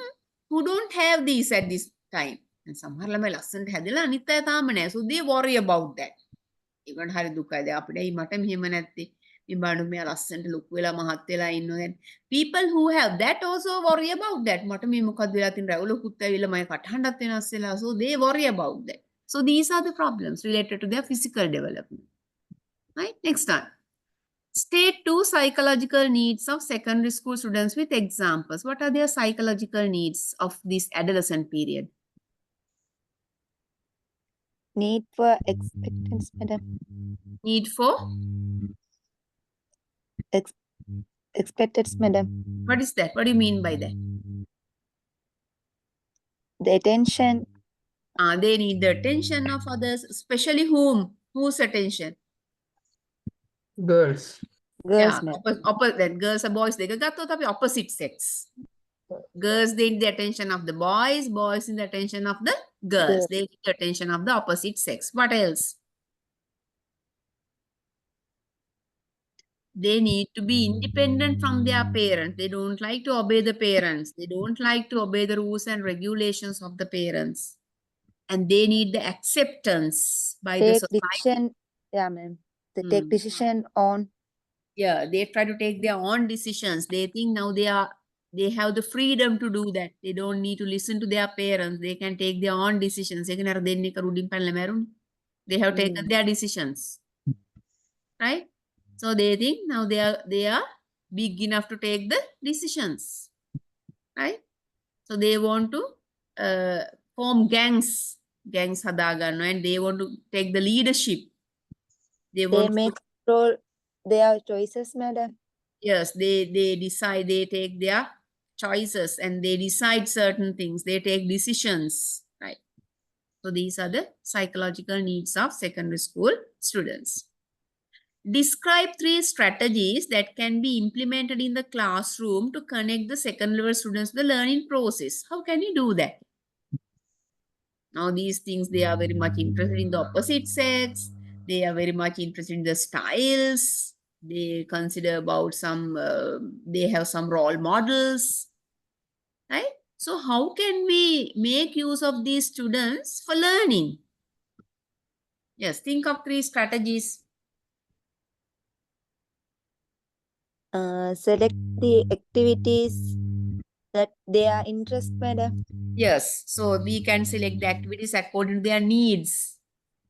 who don't have these at this time. And සමහර ළමයි ලස්සනට හැදලා අනිත් අය තාම නැහැ. So they worry about that. ඒකට හරි දුකයි. දැන් අපිට ඇයි මට මෙහෙම නැත්තේ? මේ බණු මෙයා ලස්සනට ලොකු වෙලා මහත් වෙලා ඉන්නවා දැන්. People who have that also worry about that. මට මේ මොකක්ද වෙලා තියෙන රැවුලකුත් ඇවිල්ලා මගේ කටහඬත් වෙනස් වෙලා. So they worry about that. So these are the problems related to their physical development. Right? Next one. State 2 psychological needs of secondary school students with examples. What are their psychological needs of this adolescent period? Need for expectance, madam. Need for? Expectance, madam. What is that? What do you mean by that? The attention. They need the attention of others, especially whom? Whose attention? Girls. Girls, Yeah, madam. then girls or boys, they got to opposite sex. Girls, they need the attention of the boys. Boys need the attention of the girls. Girls. They need the attention of the opposite sex. What else? They need to be independent from their parents. They don't like to obey the parents. They don't like to obey the rules and regulations of the parents. And they need the acceptance by the Take society. decision. Yeah, ma'am. They take decision on. Yeah, they try to take their own decisions. They think now they have the freedom to do that. They don't need to listen to their parents. They can take their own decisions. They have taken their decisions. Right? So they think now they are big enough to take the decisions. Right? So they want to form gangs hadaganno, and they want to take the leadership. They want They to make control their choices, madam. Yes, they decide, they take their choices and they decide certain things. They take decisions, right? So these are the psychological needs of secondary school students. Describe 3 strategies that can be implemented in the classroom to connect the second level students to the learning process. How can you do that? Now these things, they are very much interested in the opposite sex. They are very much interested in the styles. They consider about some, they have some role models, right? So how can we make use of these students for learning? Yes, think of 3 strategies. Select the activities that they are interested, madam. Yes, so we can select the activities according to their needs.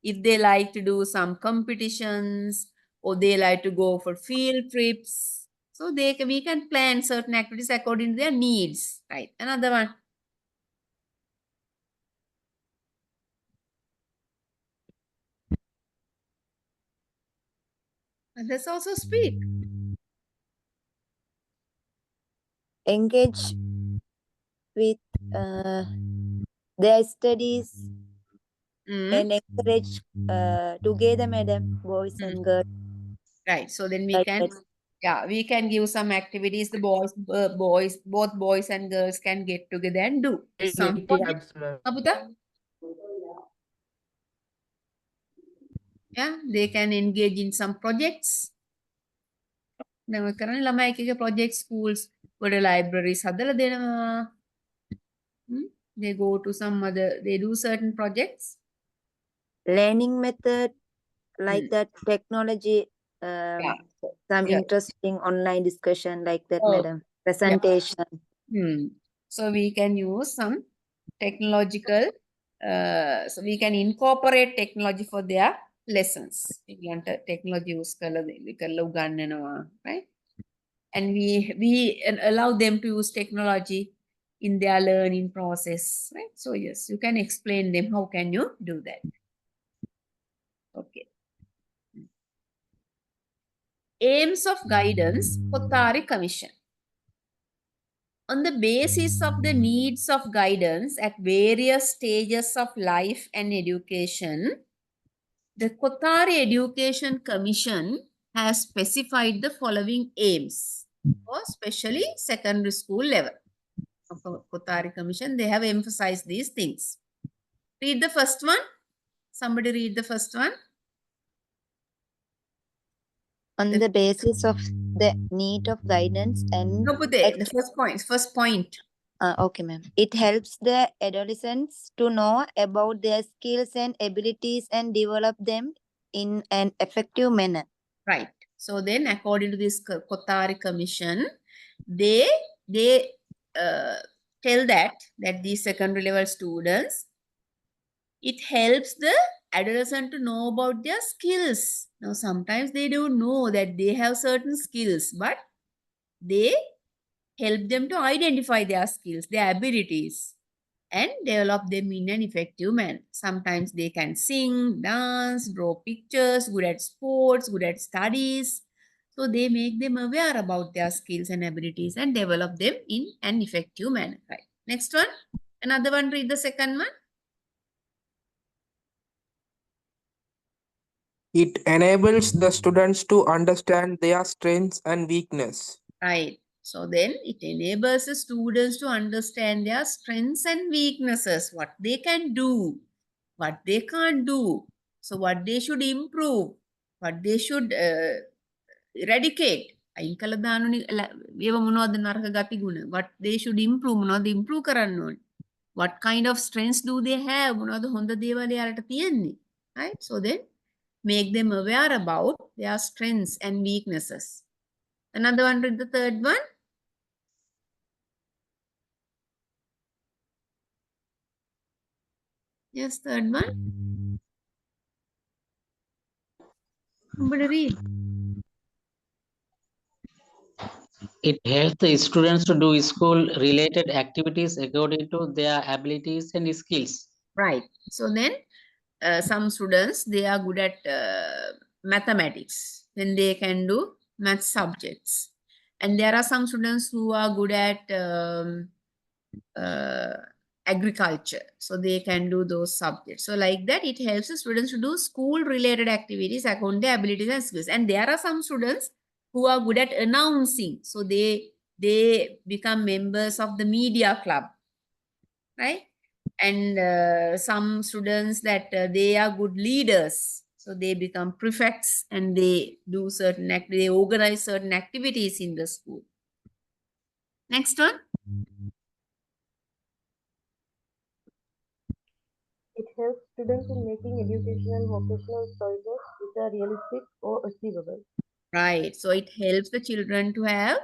If they like to do some competitions or they like to go for field trips, so we can plan certain activities according to their needs, right? Another one. And let's also speak. Engage with their studies and encourage together, madam, boys and girls. Right. So then we Like can, that. yeah, we can give some activities. The both boys and girls can get together and do some Activity projects. apps, ma'am. Abuta? Yeah, they can engage in some projects. Now, currently, ළමයි එක project schools වල libraries හදලා දෙනවා. They go to some other, they do certain projects. Learning method like that, technology, Yeah. some Yeah. interesting online discussion like that, Oh, madam. Presentation. So we can use some technological, so we can incorporate technology for their lessons. Technology use right? And we allow them to use technology in their learning process, right? So yes, you can explain them how can you do that. Okay. Aims of guidance for Tari Commission. On the basis of the needs of guidance at various stages of life and education, the Kothari Education Commission has specified the following aims for especially secondary school level. Kothari Commission, they have emphasized these things. Read the first one. Somebody read the first one. On the basis of the need of guidance and No, the first point. okay, ma'am. It helps the adolescents to know about their skills and abilities and develop them in an effective manner. Right. So then, according to this Kothari Commission, they tell that these secondary level students, it helps the adolescent to know about their skills. Now, sometimes they don't know that they have certain skills, but they help them to identify their skills, their abilities, and develop them in an effective manner. Sometimes they can sing, dance, draw pictures, good at sports, good at studies. So they make them aware about their skills and abilities and develop them in an effective manner. Right. Next one. Another one, read the second one. It enables the students to understand their strengths and weakness. Right. So then it enables the students to understand their strengths and weaknesses, what they can do, what they can't do. So what they should improve, what they should eradicate. අයින් කළ දානුනේ ඒව මොනවද නරක ගති ගුණ, what they should improve, මොනවද improve කරන්න ඕනේ, what kind of strengths do they have, මොනවද හොඳ දේවල් යාලට තියෙන්නේ, right? So then make them aware about their strengths and weaknesses. Another one, read the third one. Yes, third one. Somebody read. It helps the students to do school-related activities according to their abilities and skills. Right. So then some students, they are good at mathematics. Then they can do math subjects. And there are some students who are good at agriculture. So they can do those subjects. So like that, it helps the students to do school-related activities according to their abilities and skills. And there are some students who are good at announcing. So they become members of the media club, right? And some students that they are good leaders. So they become prefects and they do they organize certain activities in the school. Next one. It helps students in making educational vocational choices which are realistic or achievable. Right. So it helps the children to have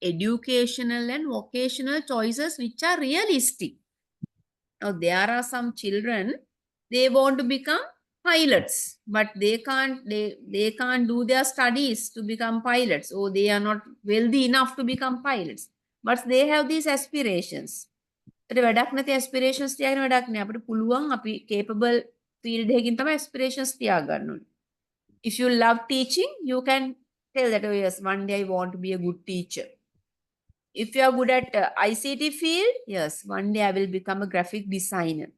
educational and vocational choices which are realistic. Now, there are some children, they want to become pilots, but they can't do their studies to become pilots, or they are not wealthy enough to become pilots. But they have these aspirations. වැඩක් නැති aspirations තියාගෙන වැඩක් නෑ. අපිට පුළුවන් අපි capable field එකකින් තමයි aspirations තියාගන්න ඕනේ. If you love teaching, you can tell that, oh yes, one day I want to be a good teacher. If you are good at ICT field, yes, one day I will become a graphic designer.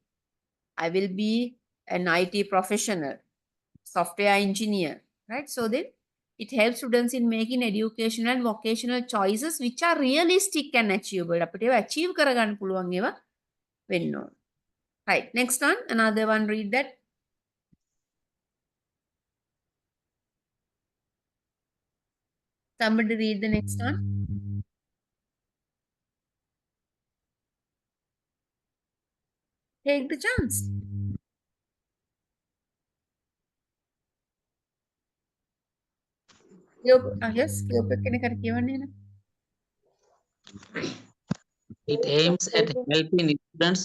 I will be an IT professional, software engineer, right? So then it helps students in making educational and vocational choices which are realistic and achievable. අපිට ඒවා achieve කරගන්න පුළුවන් ඒවා වෙන්න ඕන. Right, next one, another one, read that. Somebody read the next one. Take the chance. Yes, It aims at helping students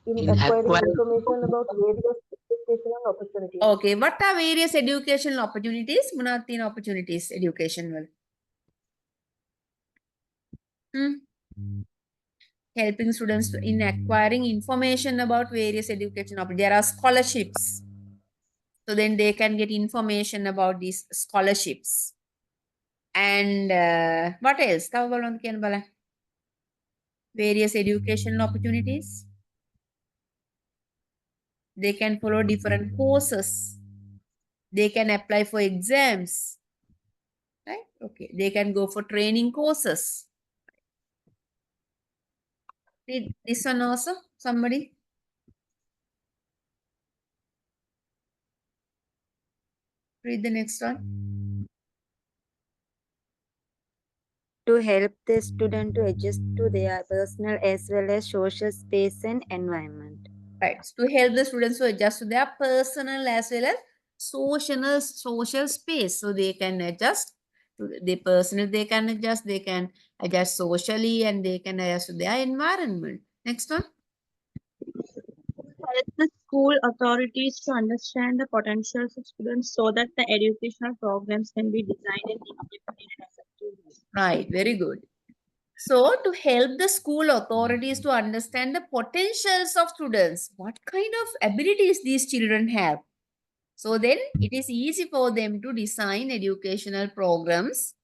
In in acquiring acquiring information about various educational opportunities. Okay, what are various educational opportunities? මොනවද තියෙන opportunities education වල? Helping students in acquiring information about various educational opportunities. There are scholarships. So then they can get information about these scholarships. And what else? තව බලන්න කියන්න බලන්න. various educational opportunities. They can follow different courses. They can apply for exams. Right? Okay. They can go for training courses. Read this one also, somebody. Read the next one. To help the student to adjust to their personal as well as social space and environment. Right. To help the students to adjust to their personal as well as social space. So they can adjust to their personal, they can adjust socially, and they can adjust to their environment. Next one. Help the school authorities to understand the potentials of students so that the educational programs can be designed and implemented effectively. Right. Very good. So, to help the school authorities to understand the potentials of students, what kind of abilities these children have. So, then it is easy for them to design educational programs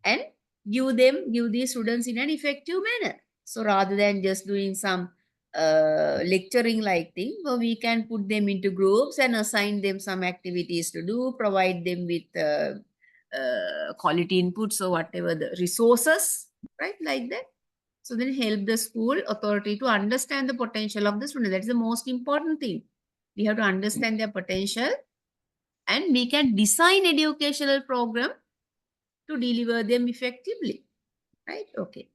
and give these students in an effective manner. So, rather than just doing some lecturing like thing, so we can put them into groups and assign them some activities to do, provide them with quality inputs or whatever the resources, right, like that. So then help the school authority to understand the potential of the student. That is the most important thing. We have to understand their potential, and we can design educational program to deliver them effectively, right? Okay.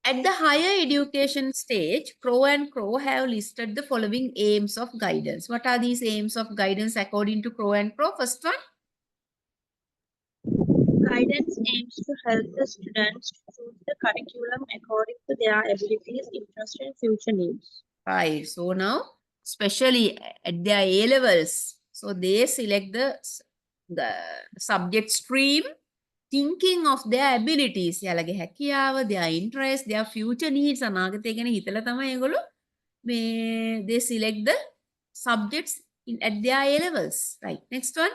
At the higher education stage, Crow and Crow have listed the following aims of guidance. What are these aims of guidance according to Crow and Crow? First one. Guidance aims to help the students to choose the curriculum according to their abilities, interests, and future needs. Right. So now, especially at their A levels, so they select the subject stream thinking of their abilities. යාලගේ හැකියාව, their interest, their future needs අනාගතය ගැන හිතලා තමයි ඒගොල්ලෝ they select the subjects at their A levels. Right. Next one.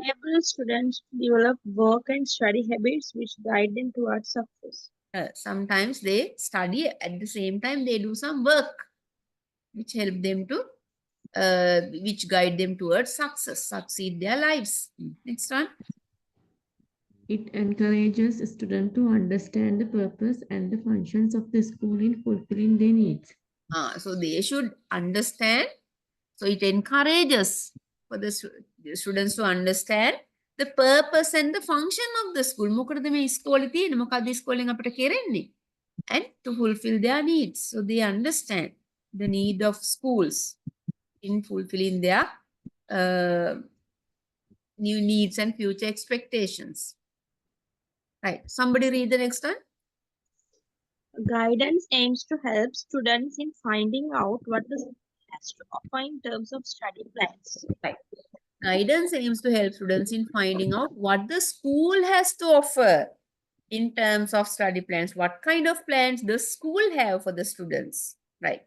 Enable students to develop work and study habits which guide them towards success. Sometimes they study at the same time they do some work which help them to which guide them towards succeed their lives. Next one. It encourages students to understand the purpose and the functions of the school in fulfilling their needs. So they should understand. So it encourages for the students to understand the purpose and the function of the school. මොකටද මේ ඉස්කෝලේ තියෙන්නේ? මොකක්ද ඉස්කෝලෙන් අපිට කරන්නේ? And to fulfill their needs. So they understand the need of schools in fulfilling their new needs and future expectations. Right. Somebody read the next one. Guidance aims to help students in finding out what the school has to offer in terms of study plans. Right. Guidance aims to help students in finding out what the school has to offer in terms of study plans. What kind of plans the school have for the students, right?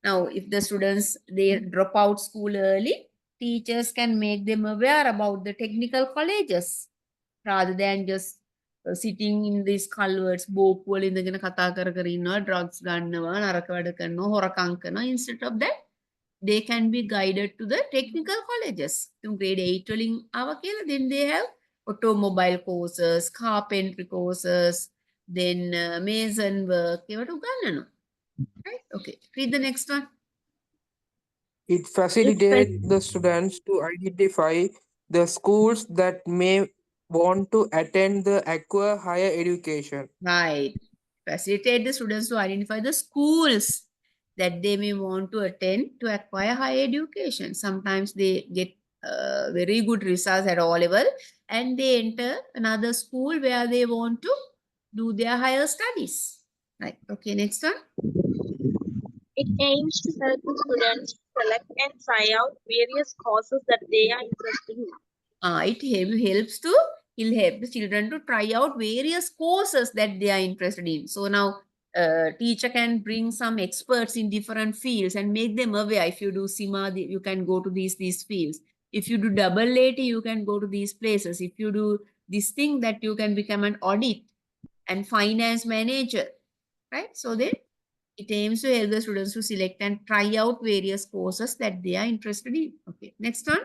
Now, if the students, they drop out school early, teachers can make them aware about the technical colleges rather than just sitting in these culverts, බෝපුවල ඉඳගෙන කතා කර කර ඉන්නවා, drugs ගන්නවා, නරක වැඩ කරනවා, හොරකම් කරනවා. Instead of that, they can be guided to the technical colleges. To grade 8 වලින් ආවා කියලා, then they have automobile courses, carpentry courses, then mason work. ඒවට උගන්වනවා. Right? Okay. Read the next one. It facilitates the students to identify the schools that may want to attend the acquire higher education. Right. Facilitate the students to identify the schools that they may want to attend to acquire higher education. Sometimes they get very good results at all level and they enter another school where they want to do their higher studies. Right. Okay, next one. It aims to help the students select and try out various courses that they are interested in. It helps to help the children to try out various courses that they are interested in. So now teacher can bring some experts in different fields and make them aware. If you do SIMA, you can go to these fields. If you do double AT, you can go to these places. If you do this thing, that you can become an audit. and finance manager, right? So then it aims to help the students to select and try out various courses that they are interested in. Okay, next one.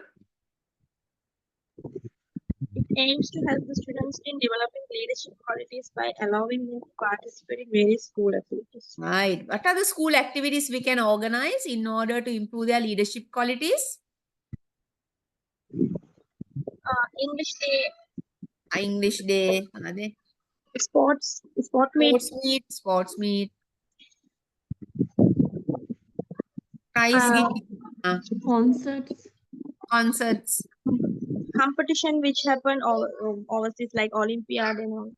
It aims to help the students in developing leadership qualities by allowing them to participate in various school activities. Right. What are the school activities we can organize in order to improve their leadership qualities? English day, English day, are they? sport meet, Sports meet, prize uh, giving, Concerts. concerts. competition which happen overseas like Olympiad and all.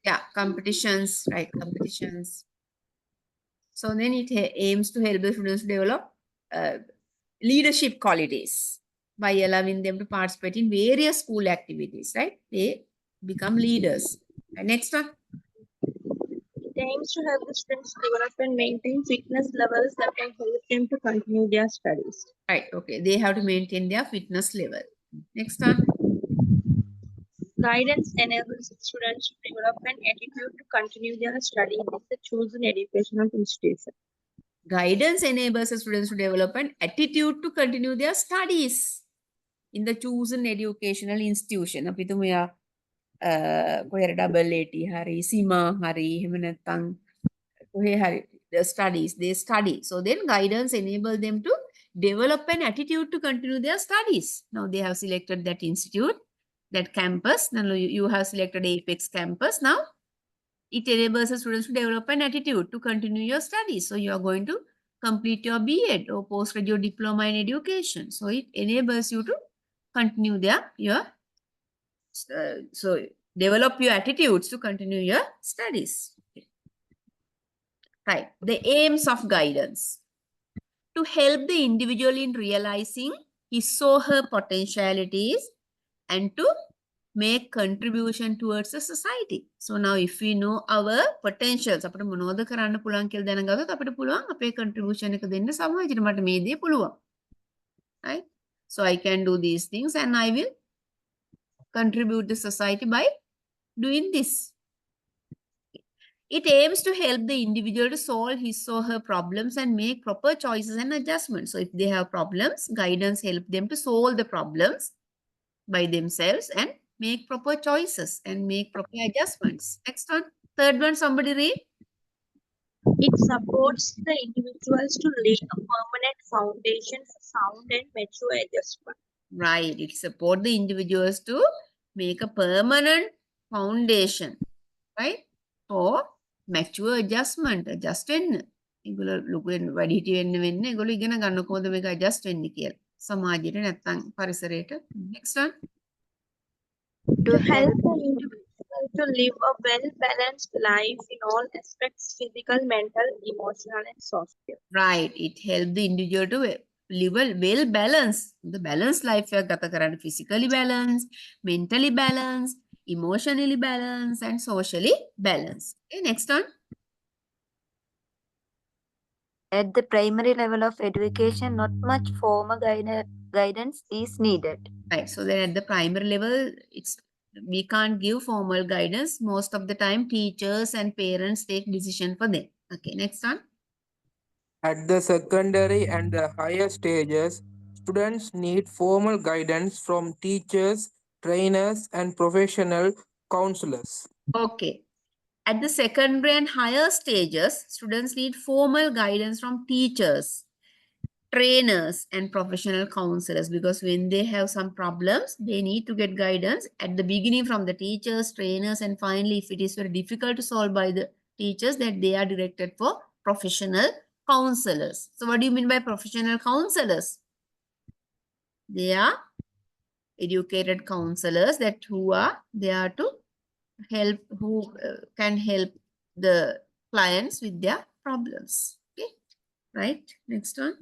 Yeah, competitions, right? Competitions. So then it aims to help the students develop leadership qualities by allowing them to participate in various school activities, right? They become leaders. And next one. It aims to help the students develop and maintain fitness levels that can help them to continue their studies. Right, okay. They have to maintain their fitness level. Next one. Guidance enables students to develop an attitude to continue their study in the chosen educational institution. Guidance enables the students to develop an attitude to continue their studies in the chosen educational institution. අපි තුමයා කොහේ double AT හරි සීමා හරි එහෙම නැත්නම් කොහේ හරි the studies they study. So then guidance enable them to develop an attitude to continue their studies. Now they have selected that institute, that campus. Now you have selected Apex campus. Now it enables the students to develop an attitude to continue your studies. So you are going to complete your B.Ed or postgraduate diploma in education. So it enables you to continue your so develop your attitudes to continue your studies. Okay. Right. The aims of guidance: to help the individual in realizing his or her potentialities and to make contribution towards the society. So now if we know our potentials, අපිට මොනවද කරන්න පුළුවන් කියලා දැනගත්තොත් අපිට පුළුවන් අපේ contribution එක දෙන්න සමාජයට. මට මේ දේ පුළුවන්. Right? So I can do these things and I will contribute to society by doing this. It aims to help the individual to solve his or her problems and make proper choices and adjustments. So if they have problems, guidance help them to solve the problems by themselves and make proper choices and make proper adjustments. Next one. Third one, somebody read. It supports the individuals to lay a permanent foundation for sound and mature adjustment. Right. It supports the individuals to make a permanent foundation, right? For mature adjustment. Adjust වෙන්න. ඒගොල්ලෝ ලොකු වැඩිහිටි වෙන්න වෙන්න ඒගොල්ලෝ ඉගෙන ගන්න කොහොමද මේක adjust වෙන්නේ කියලා. සමාජයට නැත්නම් පරිසරයට. Next one. To help the individual to live a well-balanced life in all aspects, physical, mental, emotional, and social. Right. It helps the individual to live a well-balanced, the balanced life එකක් ගත කරන්න. Physically balanced, mentally balanced, emotionally balanced, and socially balanced. Okay, next one. At the primary level of education, not much formal guidance is needed. Right. So then at the primary level, we can't give formal guidance. Most of the time, teachers and parents take decision for them. Okay, next one. At the secondary and the higher stages, students need formal guidance from teachers, trainers, and professional counselors. Okay. At the secondary and higher stages, students need formal guidance from teachers, trainers, and professional counselors, because when they have some problems, they need to get guidance at the beginning from the teachers, trainers, and finally, if it is very difficult to solve by the teachers, that they are directed for professional counselors. So what do you mean by professional counselors? They are educated counselors that who are there to help, who can help the clients with their problems. Okay, right? Next one.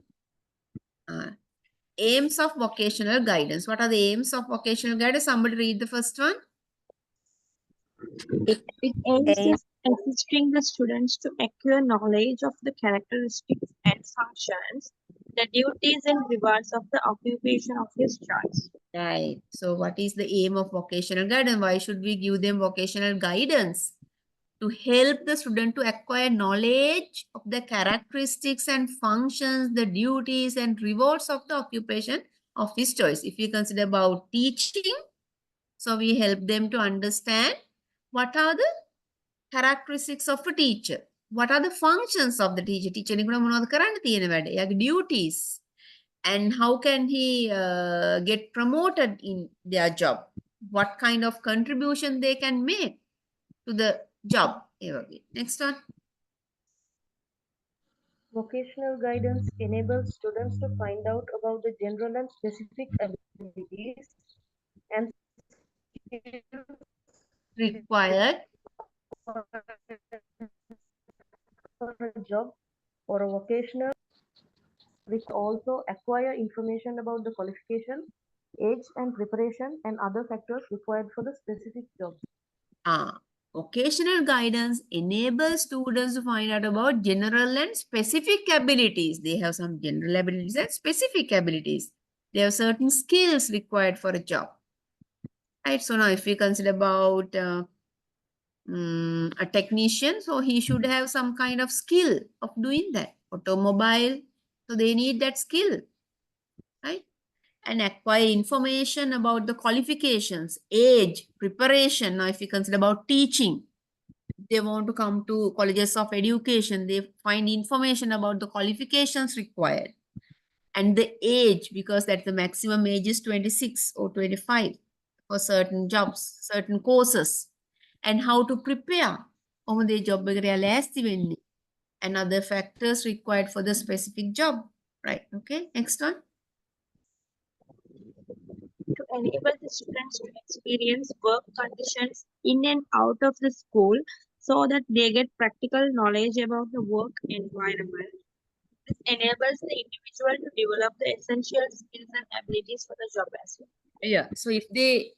Aims of vocational guidance. What are the aims of vocational guidance? Somebody read the first one. It aims at assisting the students to acquire knowledge of the characteristics and functions, the duties and rewards of the occupation of his choice. Right. So what is the aim of vocational guidance? Why should we give them vocational guidance? to help the student to acquire knowledge of the characteristics and functions, the duties and rewards of the occupation of his choice. If you consider about teaching, so we help them to understand what are the characteristics of a teacher. What are the functions of the teacher? Teacher duties. And how can he get promoted in their job? What kind of contribution they can make to the job? Next one. Vocational guidance enables students to find out about the general and specific abilities and skills Required for a job or a vocational. We also acquire information about the qualification, age and preparation and other factors required for the specific job. Vocational guidance enables students to find out about general and specific abilities. They have some general abilities and specific abilities. They have certain skills required for a job. Right. So now if we consider about a technician, so he should have some kind of skill of doing that. Automobile, so they need that skill, right? And acquire information about the qualifications, age, preparation. Now if we consider about teaching, they want to come to colleges of education, they find information about the qualifications required and the age, because that's the maximum age is 26 or 25 for certain jobs, certain courses, and how to prepare the job and other factors required for the specific job, right? Okay, next one. To enable the students to experience work conditions in and out of the school so that they get practical knowledge about the work environment. This enables the individual to develop the essential skills and abilities for the job as well. Yeah, so if they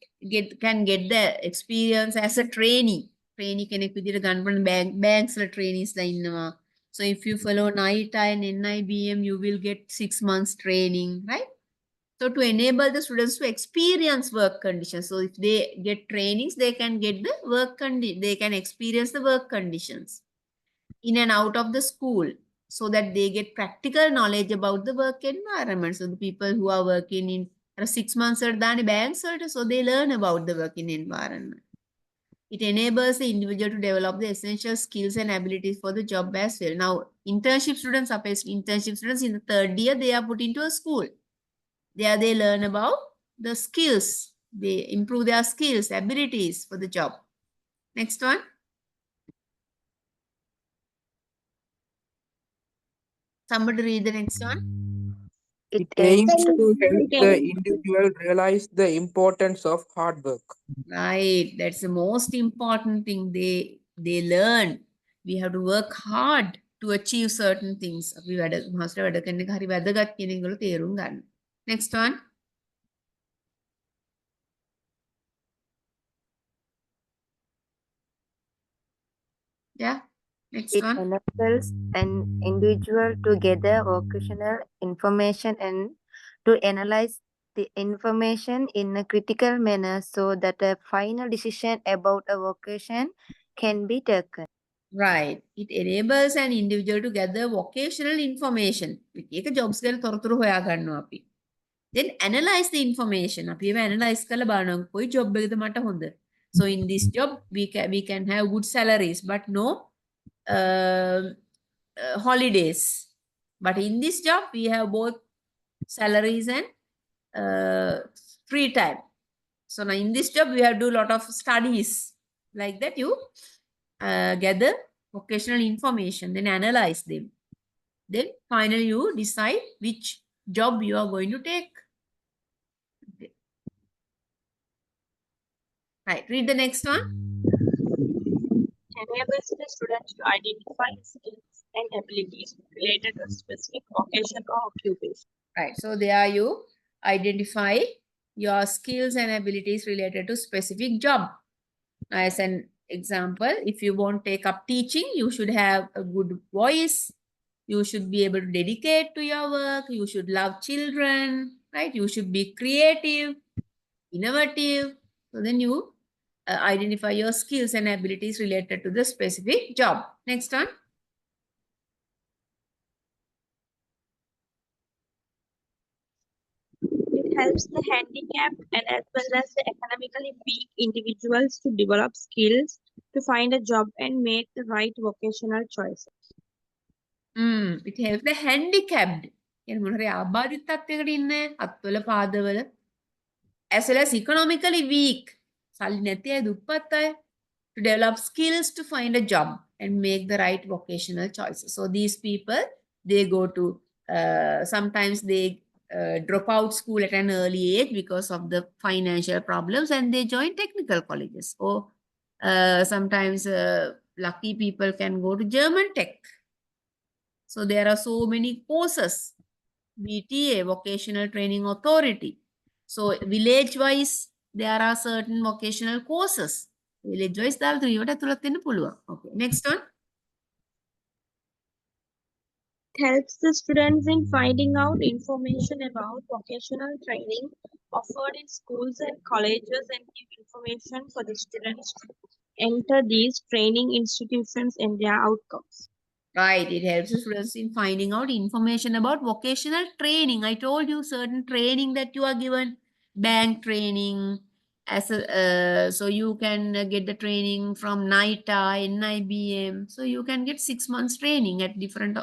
can get the experience as a trainee කෙනෙක් විදිහට ගන්න පුළුවන් banks වල trainees ලා ඉන්නවා. So if you follow NITA and NIBM, you will get 6 months training, right? So to enable the students to experience work conditions. So if they get trainings, they can get the they can experience the work conditions in and out of the school so that they get practical knowledge about the work environment. So the people who are working in 6 months or banks, so they learn about the working environment. It enables the individual to develop the essential skills and abilities for the job as well. Now, internship students in the 3rd year, they are put into a school. There they learn about the skills. They improve their skills, abilities for the job. Next one. Somebody read the next one. It aims to help the individual realize the importance of hard work. Right. That's the most important thing. They learn. We have to work hard to achieve certain things. Next one. Yeah. Next It one. enables an individual to gather vocational information and to analyze the information in a critical manner so that a final decision about a vocation can be taken. Right. It enables an individual to gather vocational information. Jobs then analyze the information. Analyze job so in this job we can have good salaries but no holidays. But in this job we have both salaries and free time. So now in this job we have to do a lot of studies. Like that you gather vocational information, then analyze them. Then finally you decide which job you are going to take. Okay. Right, read the next one. Enables the students to identify skills and abilities related to a specific vocation or occupation. Right, so there you identify your skills and abilities related to specific job. As an example, if you want to take up teaching, you should have a good voice. You should be able to dedicate to your work. You should love children, right? You should be creative, innovative. So then you identify your skills and abilities related to the specific job. Next one. It helps the handicapped and as well as the economically weak individuals to develop skills to find a job and make the right vocational choices. It helps the handicapped. කියන්නේ මොන හරි ආබාධිත තත්යකට ඉන්න අත්වල පාදවල as well as economically weak. සල්ලි නැති අය දුප්පත් අය to develop skills to find a job and make the right vocational choices. So these people, they go to, sometimes they drop out school at an early age because of the financial problems and they join technical colleges. Or sometimes lucky people can go to German tech. So there are so many courses, VTA, Vocational Training Authority. So village-wise, there are certain vocational courses. Village-wise, okay, next one. It helps the students in finding out information about vocational training offered in schools and colleges and give information for the students to enter these training institutions and their outcomes. Right, it helps the students in finding out information about vocational training. I told you certain training that you are given, bank training, as a, so you can get the training from NITA, NIBM. So you can get 6 months training at different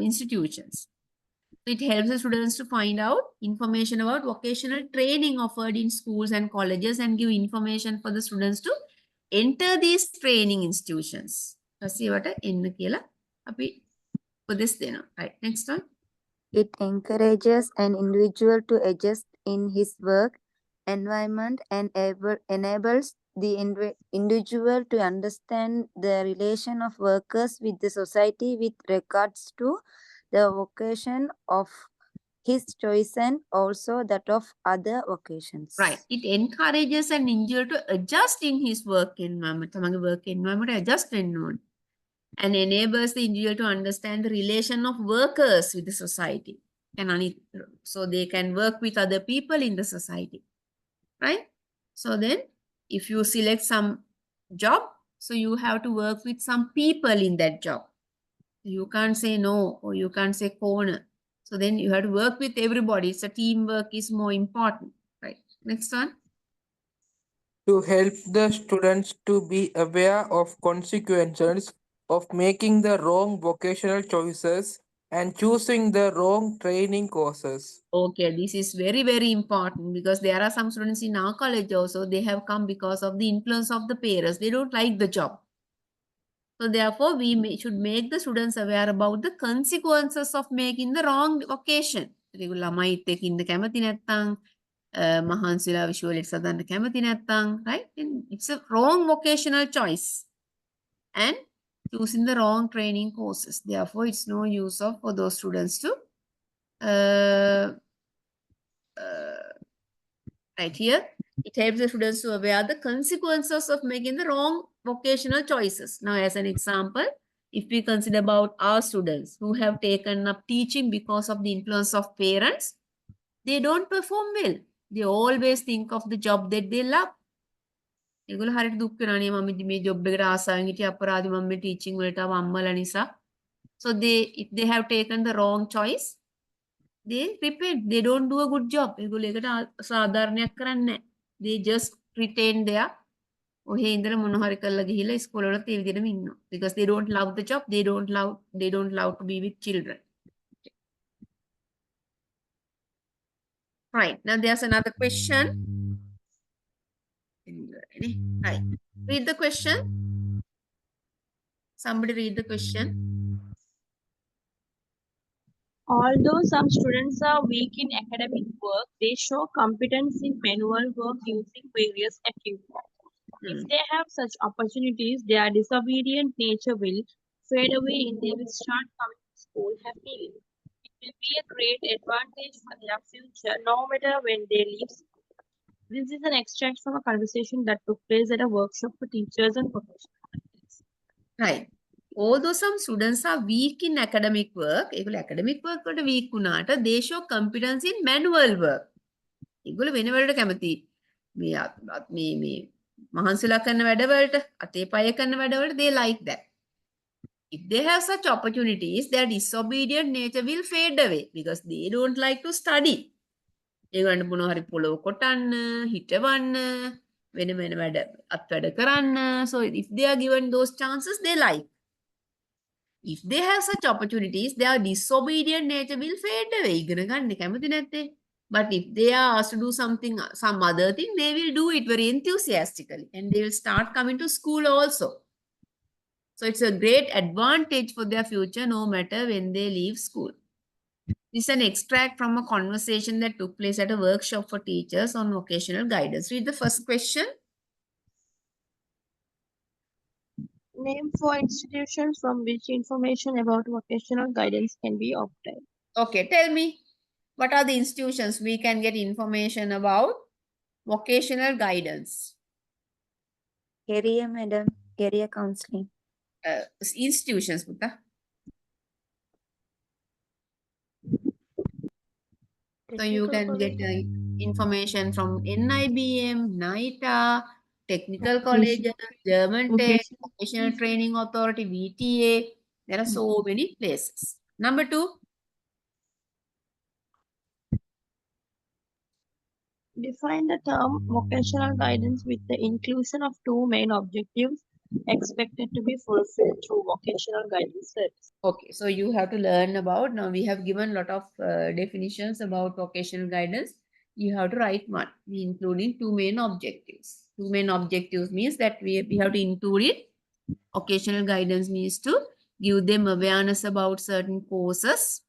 institutions. So it helps the students to find out information about vocational training offered in schools and colleges and give information for the students to enter these training institutions. Right, next one. It encourages an individual to adjust in his work environment and enables the individual to understand the relation of workers with the society with regards to the vocation of his choice and also that of other vocations. Right. It encourages an individual to adjust in his work environment. Adjust and enables the individual to understand the relation of workers with the society. So they can work with other people in the society. Right? So then if you select some job, so you have to work with some people in that job. You can't say no or you can't say corner. So then you have to work with everybody. So teamwork is more important. Right? Next one. To help the students to be aware of consequences of making the wrong vocational choices and choosing the wrong training courses. Okay, this is very, very important because there are some students in our college also, they have come because of the influence of the parents. They don't like the job. So therefore, we should make the students aware about the consequences of making the wrong vocation. Right? And it's a wrong vocational choice. And choosing the wrong training courses. Therefore, it's no use of for those students to right here. It helps the students to aware the consequences of making the wrong vocational choices. Now, as an example, if we consider about our students who have taken up teaching because of the influence of parents, they don't perform well. They always think of the job that they love. ඒගොල්ලෝ හරියට දුක් වෙනානේ මම මේ job එකට ආසාවෙන් හිටිය අපරාධි මම මේ ටීචින් වලට ආව අම්මලා නිසා. So if they have taken the wrong choice, they repent. They don't do a good job. ඒගොල්ලෝ ඒකට සාධාරණයක් කරන්නේ නැහැ. They just pretend they are ඔහේ ඉඳලා මොන හරි කරලා ගිහිල්ලා ඉස්කෝල වලත් ඒ විදිහටම ඉන්නවා. Because they don't love the job. They don't love to be with children. Right. Now there's another question. Right. Read the question. Somebody read the question. Although some students are weak in academic work, they show competence in manual work using various equipment. If they have such opportunities, their disobedient nature will fade away and they will start coming to school happily. It will be a great advantage for their future, no matter when they leave school. This is an extract from a conversation that took place at a workshop for teachers and professionals. Right. Although some students are weak in academic work, academic work වලට weak වුණාට they show competence in manual work. ඒගොල්ලෝ වෙන වලට කැමති. මේ මහන්සිලා කරන වැඩවලට, අතේ පය කරන වැඩවලට, they like that. If they have such opportunities, their disobedient nature will fade away because they don't like to study. ඒගොල්ලන්ට මොනවා හරි පොළොව කොටන්න, හිටවන්න, වෙන වෙන වැඩ අත්වැඩ කරන්න. So if they are given those chances, they like. If they have such opportunities, their disobedient nature will fade away. ඉගෙන ගන්න කැමති නැත්තේ. But if they are asked to do something, some other thing, they will do it very enthusiastically and they will start coming to school also. So it's a great advantage for their future no matter when they leave school. This is an extract from a conversation that took place at a workshop for teachers on vocational guidance. Read the first question. Name 4 institutions from which information about vocational guidance can be obtained. Okay, tell me, what are the institutions we can get information about vocational guidance? Career, madam. Career counseling. Institutions, Putta. So you can get information from NIBM, NITA, technical colleges, German Tech, Vocational Training Authority, VTA. There are so many places. Number 2. Define the term vocational guidance with the inclusion of 2 main objectives expected to be fulfilled through vocational guidance service. Okay, so you have to learn about, now we have given a lot of definitions about vocational guidance. You have to write one, including 2 main objectives. 2 main objectives means that we have to include it. Vocational guidance means to give them awareness about certain courses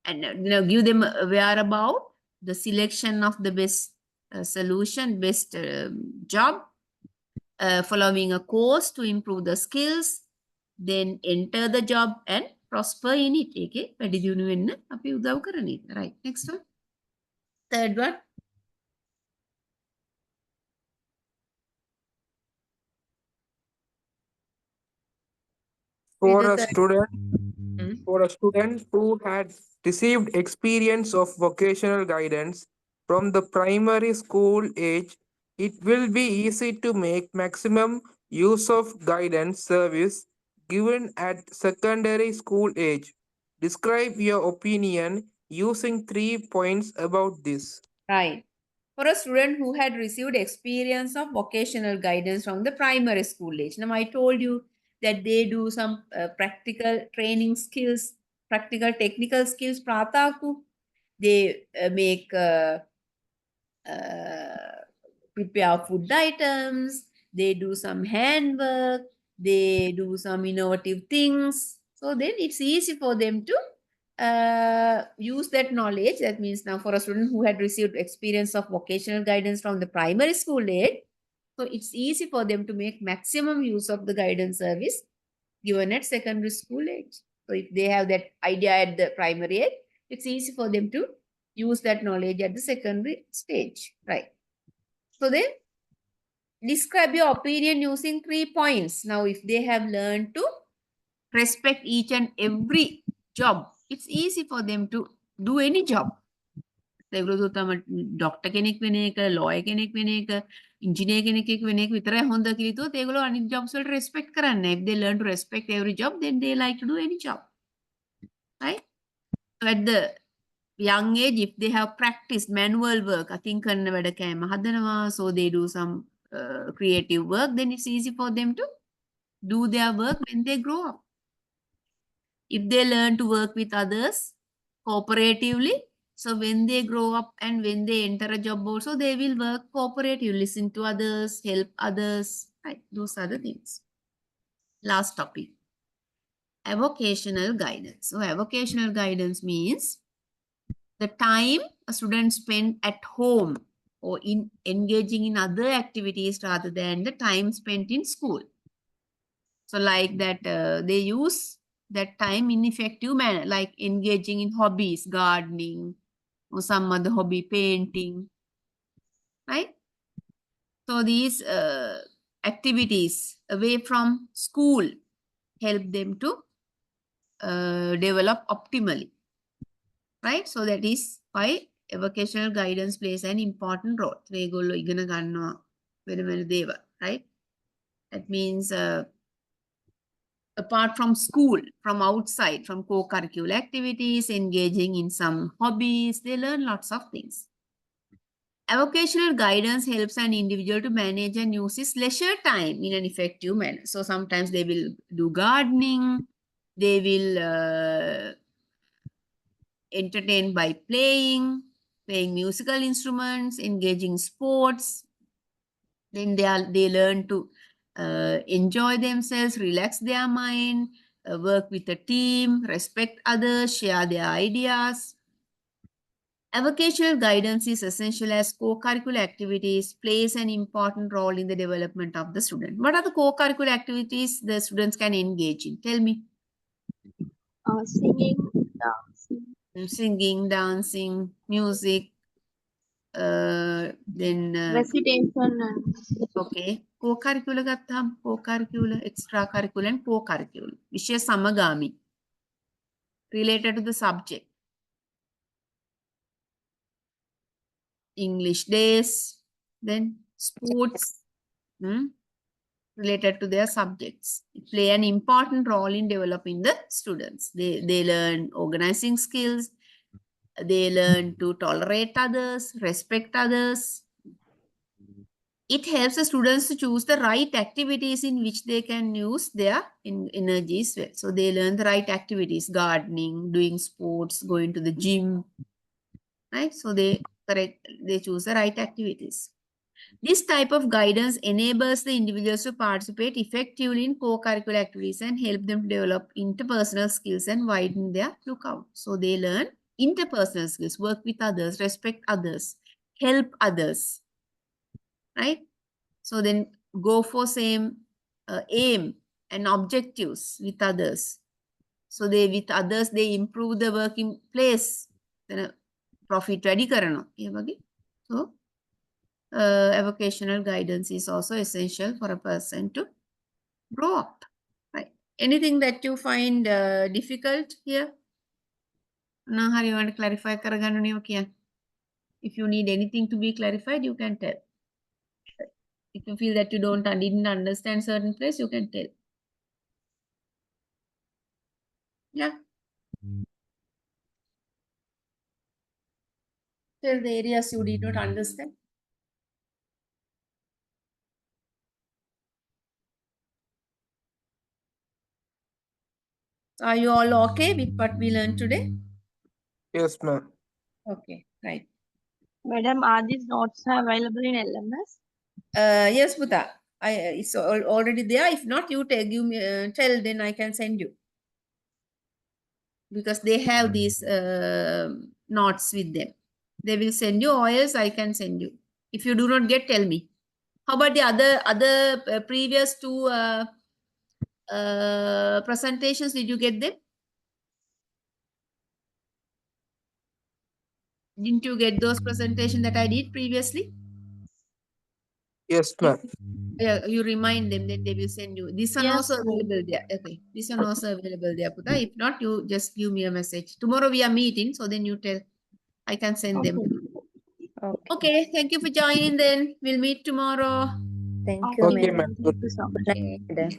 and give them aware about the selection of the best solution, best job, following a course to improve the skills, then enter the job and prosper in it. Okay, වැඩි දියුණු වෙන්න අපි උදව් කරන එක. Right, next one. Third one. For a student who had received experience of vocational guidance from the primary school age, it will be easy to make maximum use of guidance service given at secondary school age. Describe your opinion using 3 points about this. Right. For a student who had received experience of vocational guidance from the primary school age. Now, I told you that they do some practical training skills, practical technical skills. Prataku, they make prepare food items, they do some handwork, they do some innovative things. So then it's easy for them to use that knowledge. That means now for a student who had received experience of vocational guidance from the primary school age, so it's easy for them to make maximum use of the guidance service given at secondary school age. So if they have that idea at the primary age, it's easy for them to use that knowledge at the secondary stage, right? So then describe your opinion using 3 points. Now, if they have learned to respect each and every job, it's easy for them to do any job. ඒගොල්ලෝ තම doctor කෙනෙක් වෙන එක, lawyer කෙනෙක් වෙන එක, engineer කෙනෙක් වෙන එක විතරයි හොඳ කියලා හිතුවොත් ඒගොල්ලෝ අනිත් jobs වලට respect කරන්නේ. If they learn to respect every job, then they like to do any job. Right? So at the young age, if they have practiced manual work, I think කරන වැඩ කෑම හදනවා, so they do some creative work, then it's easy for them to do their work when they grow up. If they learn to work with others cooperatively, so when they grow up and when they enter a job also, they will work cooperatively, listen to others, help others, right? Those are the things. Last topic, avocational guidance. So avocational guidance means the time a student spend at home or in engaging in other activities rather than the time spent in school. So like that, they use that time in effective manner, like engaging in hobbies, gardening, or some other hobby, painting, right? So these activities away from school help them to develop optimally, right? So that is why vocational guidance plays an important role. ඒගොල්ලෝ ඉගෙන ගන්නවා වෙන වෙන දේවල්, right? That means apart from school, from outside, from co-curricular activities, engaging in some hobbies, they learn lots of things. Vocational guidance helps an individual to manage and use his leisure time in an effective manner. So sometimes they will do gardening, they will entertain by playing musical instruments, engaging sports. Then they learn to enjoy themselves, relax their mind, work with a team, respect others, share their ideas. Vocational guidance is essential as co-curricular activities plays an important role in the development of the student. What are the co-curricular activities the students can engage in? Tell me. Singing, dancing, Singing, dancing, music, then recitation, and okay. Co-curricular gatham, co-curricular, extracurricular and co-curricular. Vishya samagami related to the subject. English days, then sports related to their subjects. It play an important role in developing the students. They learn organizing skills, they learn to tolerate others, respect others. It helps the students to choose the right activities in which they can use their energies well. So they learn the right activities, gardening, doing sports, going to the gym, right? So they choose the right activities. This type of guidance enables the individuals to participate effectively in co-curricular activities and help them to develop interpersonal skills and widen their lookout. So they learn interpersonal skills, work with others, respect others, help others, right? So then go for same aim and objectives with others. So with others, they improve the working place. Then profit වැඩි කරනවා. ඒ වගේ. So vocational guidance is also essential for a person to grow up. Right. Anything that you find difficult here? Nahar, you want to clarify කරගන්න ඕනේ කියන්න. If you need anything to be clarified, you can tell. If you feel that you didn't understand certain place, you can tell. Yeah. Tell the areas you did not understand. Are you all okay with what we learned today? Yes, ma'am. Okay, right. Madam, are these notes available in LMS? Yes, Buddha. It's already there. If not, you give me tell, then I can send you. Because they have these notes with them. They will send you, or else I can send you. If you do not get, tell me. How about the other previous two presentations? Did you get them? Didn't you get those presentations that I did previously? Yes, ma'am. Yeah, you remind them, then they will send you. These are Yes, also ma'am. available there. Okay, these are also available there, Puta. If not, you just give me a message. Tomorrow we are meeting, so then you tell. I can send them. Okay. Okay, thank you for joining then. We'll meet tomorrow. Thank you, Okay, ma'am. ma'am. Thank you so much. Okay. Madam.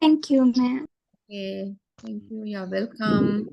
Thank you, ma'am. Okay, thank you. You're welcome.